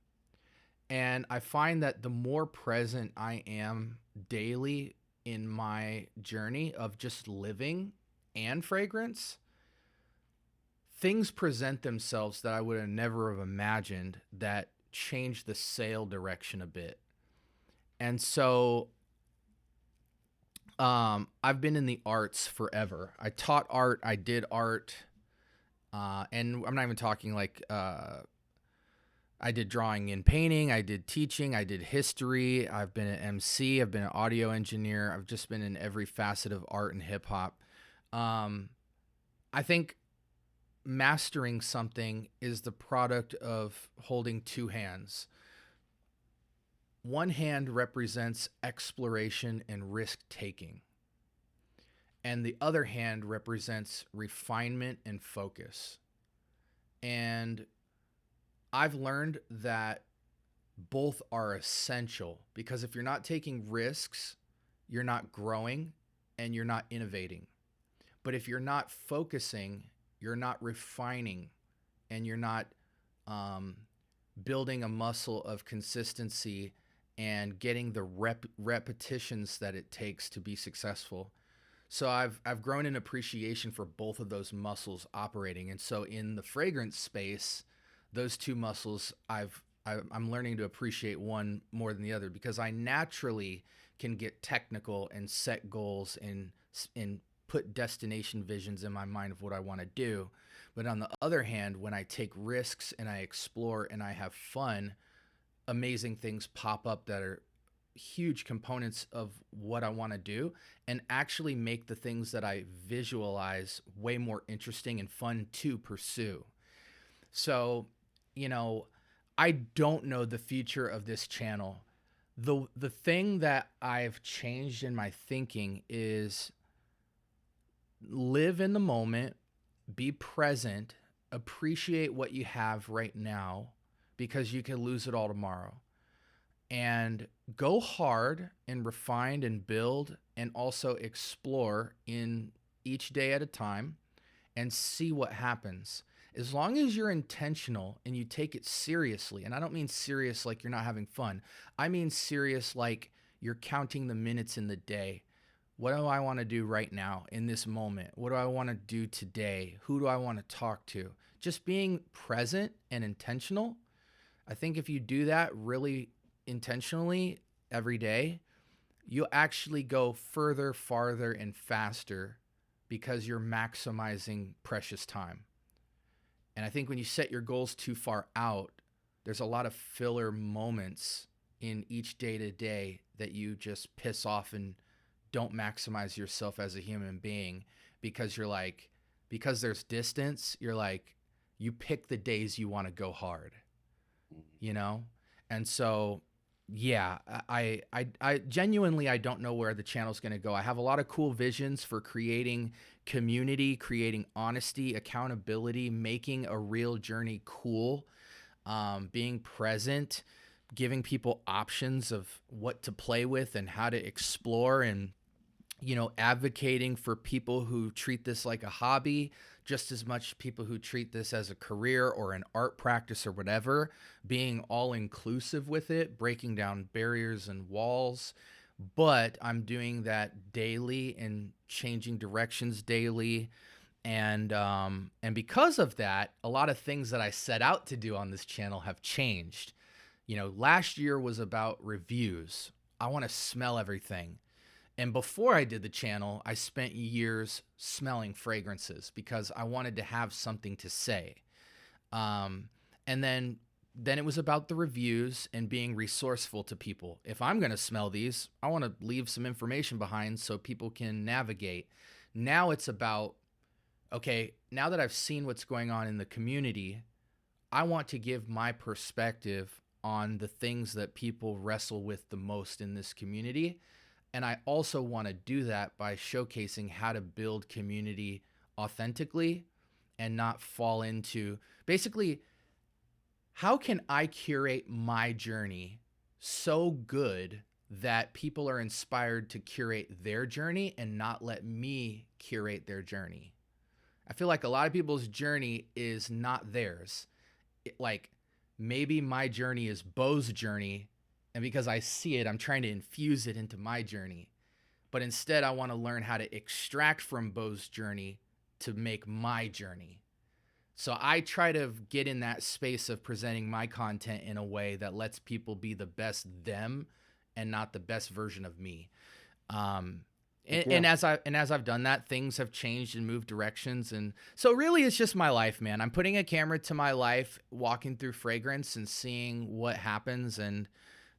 And I find that the more present I am daily in my journey of just living and fragrance, things present themselves that I would have never have imagined that change the sale direction a bit. And so I've been in the arts forever. I taught art, I did art, and I'm not even talking like I did drawing and painting, I did teaching, I did history, I've been an MC, I've been an audio engineer, I've just been in every facet of art and hip hop. I think mastering something is the product of holding two hands. One hand represents exploration and risk taking, and the other hand represents refinement and focus. And I've learned that both are essential because if you're not taking risks, you're not growing and you're not innovating. But if you're not focusing, you're not refining and you're not building a muscle of consistency and getting the repetitions that it takes to be successful. So I've grown an appreciation for both of those muscles operating. And so in the fragrance space, those two muscles I'm learning to appreciate one more than the other because I naturally can get technical and set goals and put destination visions in my mind of what I want to do. But on the other hand, when I take risks and I explore and I have fun, amazing things pop up that are huge components of what I want to do, and actually make the things that I visualize way more interesting and fun to pursue. So, you know, I don't know the future of this channel. The thing that I've changed in my thinking is live in the moment, be present, appreciate what you have right now, because you can lose it all tomorrow. And go hard and refine and build, and also explore in each day at a time and see what happens. As long as you're intentional and you take it seriously, and I don't mean serious like you're not having fun. I mean serious like you're counting the minutes in the day. What do I want to do right now in this moment? What do I want to do today? Who do I want to talk to? Just being present and intentional. I think if you do that really intentionally every day, you'll actually go further, farther, and faster because you're maximizing precious time. And I think when you set your goals too far out, there's a lot of filler moments in each day to day that you just piss off and don't maximize yourself as a human being, because you're like, because there's distance, you're like, you pick the days you want to go hard, you know? And so, yeah, I genuinely, I don't know where the channel's going to go. I have a lot of cool visions for creating community, creating honesty, accountability, making a real journey cool, being present, giving people options of what to play with and how to explore, and, you know, advocating for people who treat this like a hobby just as much people who treat this as a career or an art practice or whatever, being all inclusive with it, breaking down barriers and walls. But I'm doing that daily and changing directions daily. And because of that, a lot of things that I set out to do on this channel have changed. You know, last year was about reviews. I want to smell everything. And before I did the channel, I spent years smelling fragrances because I wanted to have something to say. And then it was about the reviews and being resourceful to people. If I'm going to smell these, I want to leave some information behind so people can navigate. Now it's about, okay, now that I've seen what's going on in the community, I want to give my perspective on the things that people wrestle with the most in this community. And I also want to do that by showcasing how to build community authentically and not fall into, basically, how can I curate my journey so good that people are inspired to curate their journey and not let me curate their journey? I feel like a lot of people's journey is not theirs. Like, maybe my journey is Bo's journey, and because I see it, I'm trying to infuse it into my journey. But instead, I want to learn how to extract from Bo's journey to make my journey. So I try to get in that space of presenting my content in a way that lets people be the best them and not the best version of me. And as I've done that, things have changed and moved directions. And so really it's just my life, man. I'm putting a camera to my life, walking through fragrance and seeing what happens, and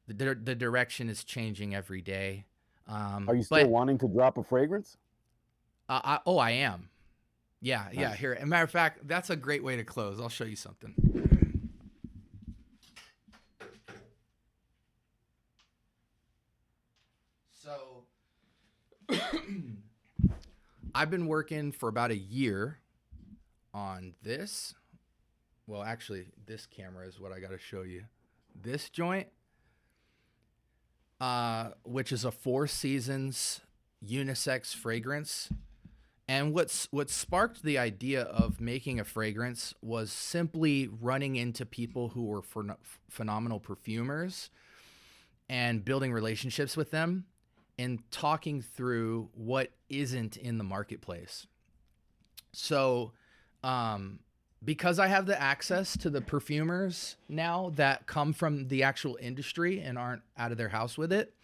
the direction is changing every day. Are you still wanting to drop a fragrance? I am. Yeah, nice. Yeah. Here, as a matter of fact, that's a great way to close. I'll show you something. So, I've been working for about a year on this. Well, actually, this camera is what I got to show you. This joint, which is a 4 Seasons unisex fragrance. And what sparked the idea of making a fragrance was simply running into people who were phenomenal perfumers and building relationships with them and talking through what isn't in the marketplace. So, because I have the access to the perfumers now that come from the actual industry and aren't out of their house with it,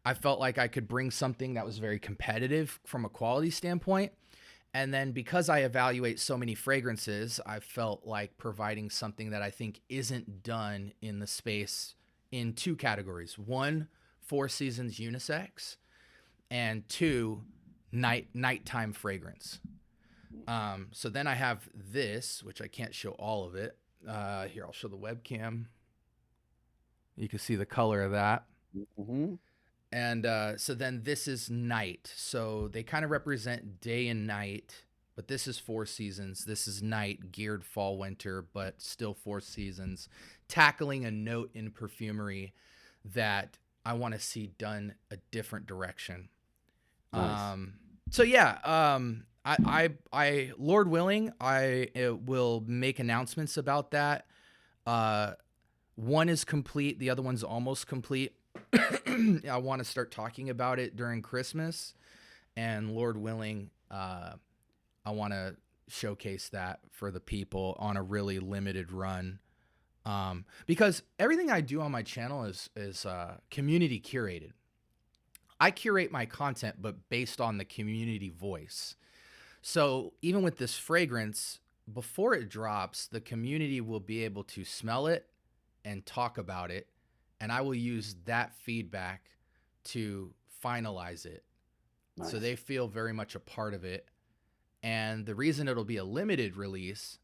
I felt like I could bring something that was very competitive from a quality standpoint, And then because I evaluate so many fragrances, I felt like providing something that I think isn't done in the space in two categories. One, Four Seasons unisex, and two, nighttime fragrance. So then I have this, which I can't show all of it. Here, I'll show the webcam. You can see the color of that. Mm-hmm. And so then this is night. So they kind of represent day and night, but this is Four Seasons. This is night, geared fall, winter, but still Four Seasons, tackling a note in perfumery that I want to see done a different direction. Nice. So yeah, I Lord willing, I will make announcements about that. One is complete, the other one's almost complete. I want to start talking about it during Christmas, and Lord willing, I want to showcase that for the people on a really limited run. Because everything I do on my channel is community curated. I curate my content, but based on the community voice. So even with this fragrance, before it drops, the community will be able to smell it and talk about it. And I will use that feedback to finalize it. Nice. So they feel very much a part of it. And the reason it'll be a limited release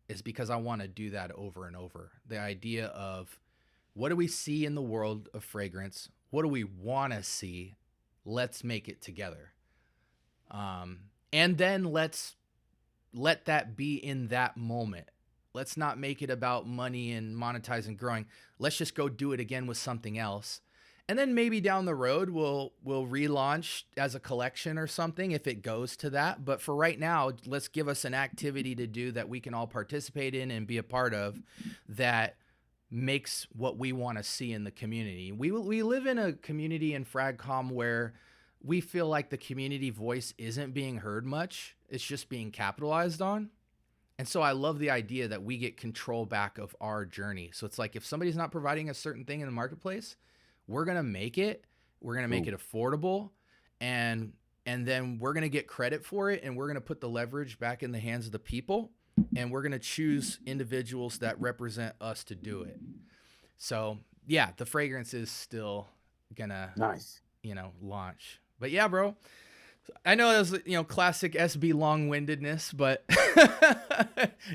is because I want to do that over and over. The idea of what do we see in the world of fragrance? What do we want to see? Let's make it together. And then let's let that be in that moment. Let's not make it about money and monetizing, growing. Let's just go do it again with something else. And then maybe down the road, we'll relaunch as a collection or something if it goes to that. But for right now, let's give us an activity to do that we can all participate in and be a part of that makes what we want to see in the community. We live in a community in FragCom where we feel like the community voice isn't being heard much. It's just being capitalized on. And so I love the idea that we get control back of our journey. So it's like if somebody's not providing a certain thing in the marketplace, we're going to make it. We're going to make it affordable. And then we're going to get credit for it. And we're going to put the leverage back in the hands of the people. And we're going to choose individuals that represent us to do it. So yeah, the fragrance is still going to, Nice. Launch. But yeah, bro. I know that was, classic SB long-windedness, but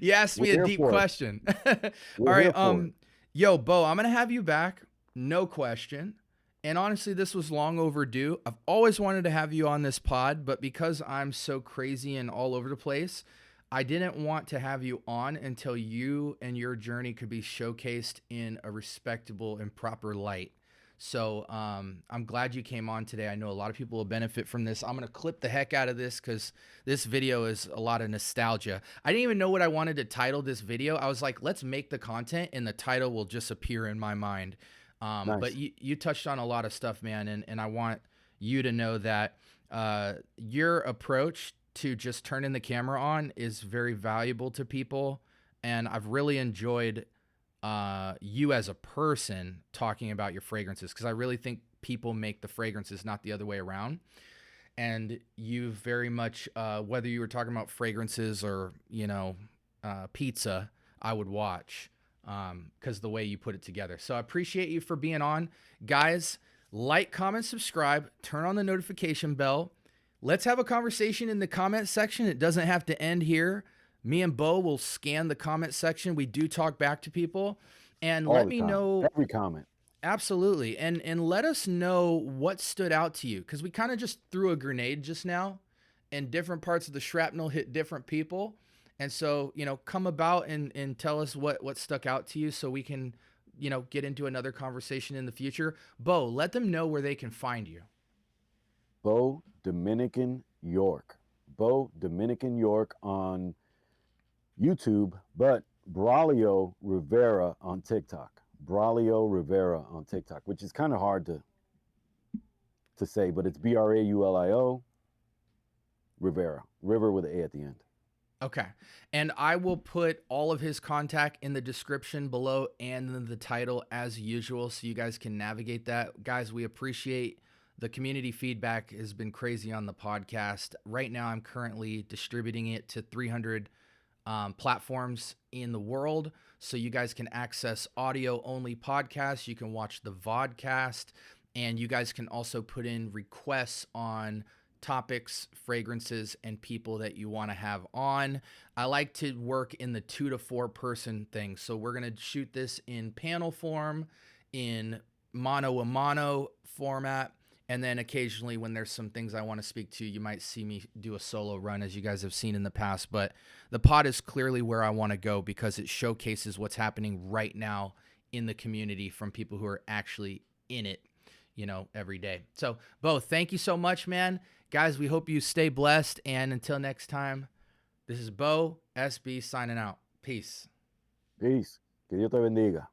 you asked me a deep question. All right. Yo, Bo, I'm going to have you back. No question. And honestly, this was long overdue. I've always wanted to have you on this pod, but because I'm so crazy and all over the place, I didn't want to have you on until you and your journey could be showcased in a respectable and proper light. So I'm glad you came on today. I know a lot of people will benefit from this. I'm going to clip the heck out of this because this video is a lot of nostalgia. I didn't even know what I wanted to title this video. I was like, let's make the content and the title will just appear in my mind. Nice. But you touched on a lot of stuff, man. And I want you to know that your approach to just turning the camera on is very valuable to people. And I've really enjoyed you as a person talking about your fragrances, because I really think people make the fragrances, not the other way around. And you very much, whether you were talking about fragrances or, pizza, I would watch because the way you put it together. So I appreciate you for being on. Guys, like, comment, subscribe, turn on the notification bell. Let's have a conversation in the comment section. It doesn't have to end here. Me and Bo will scan the comment section. We do talk back to people. And let me know. Every comment. Absolutely. And let us know what stood out to you, because we kind of just threw a grenade just now and different parts of the shrapnel hit different people. And so, come about and tell us what stuck out to you so we can, get into another conversation in the future. Bo, let them know where they can find you. BoDominicanYork. BoDominicanYork on YouTube, but Braulio Rivera on TikTok. Braulio Rivera on TikTok, which is kind of hard to say, but it's Braulio Rivera. River with an A at the end. Okay. And I will put all of his contact in the description below and in the title as usual, so you guys can navigate that. Guys, we appreciate The community feedback has been crazy on the podcast. Right now, I'm currently distributing it to 300 platforms in the world. So you guys can access audio only podcasts. You can watch the vodcast, and you guys can also put in requests on topics, fragrances, and people that you want to have on. I like to work in the 2 to 4 person thing. So we're going to shoot this in panel form, in mono a mono format. And then occasionally when there's some things I want to speak to, you might see me do a solo run, as you guys have seen in the past. But the pod is clearly where I want to go because it showcases what's happening right now in the community from people who are actually in it, you know, every day. So, Bo, thank you so much, man. Guys, we hope you stay blessed. And until next time, this is Bo SB signing out. Peace. Peace. Que Dios te bendiga.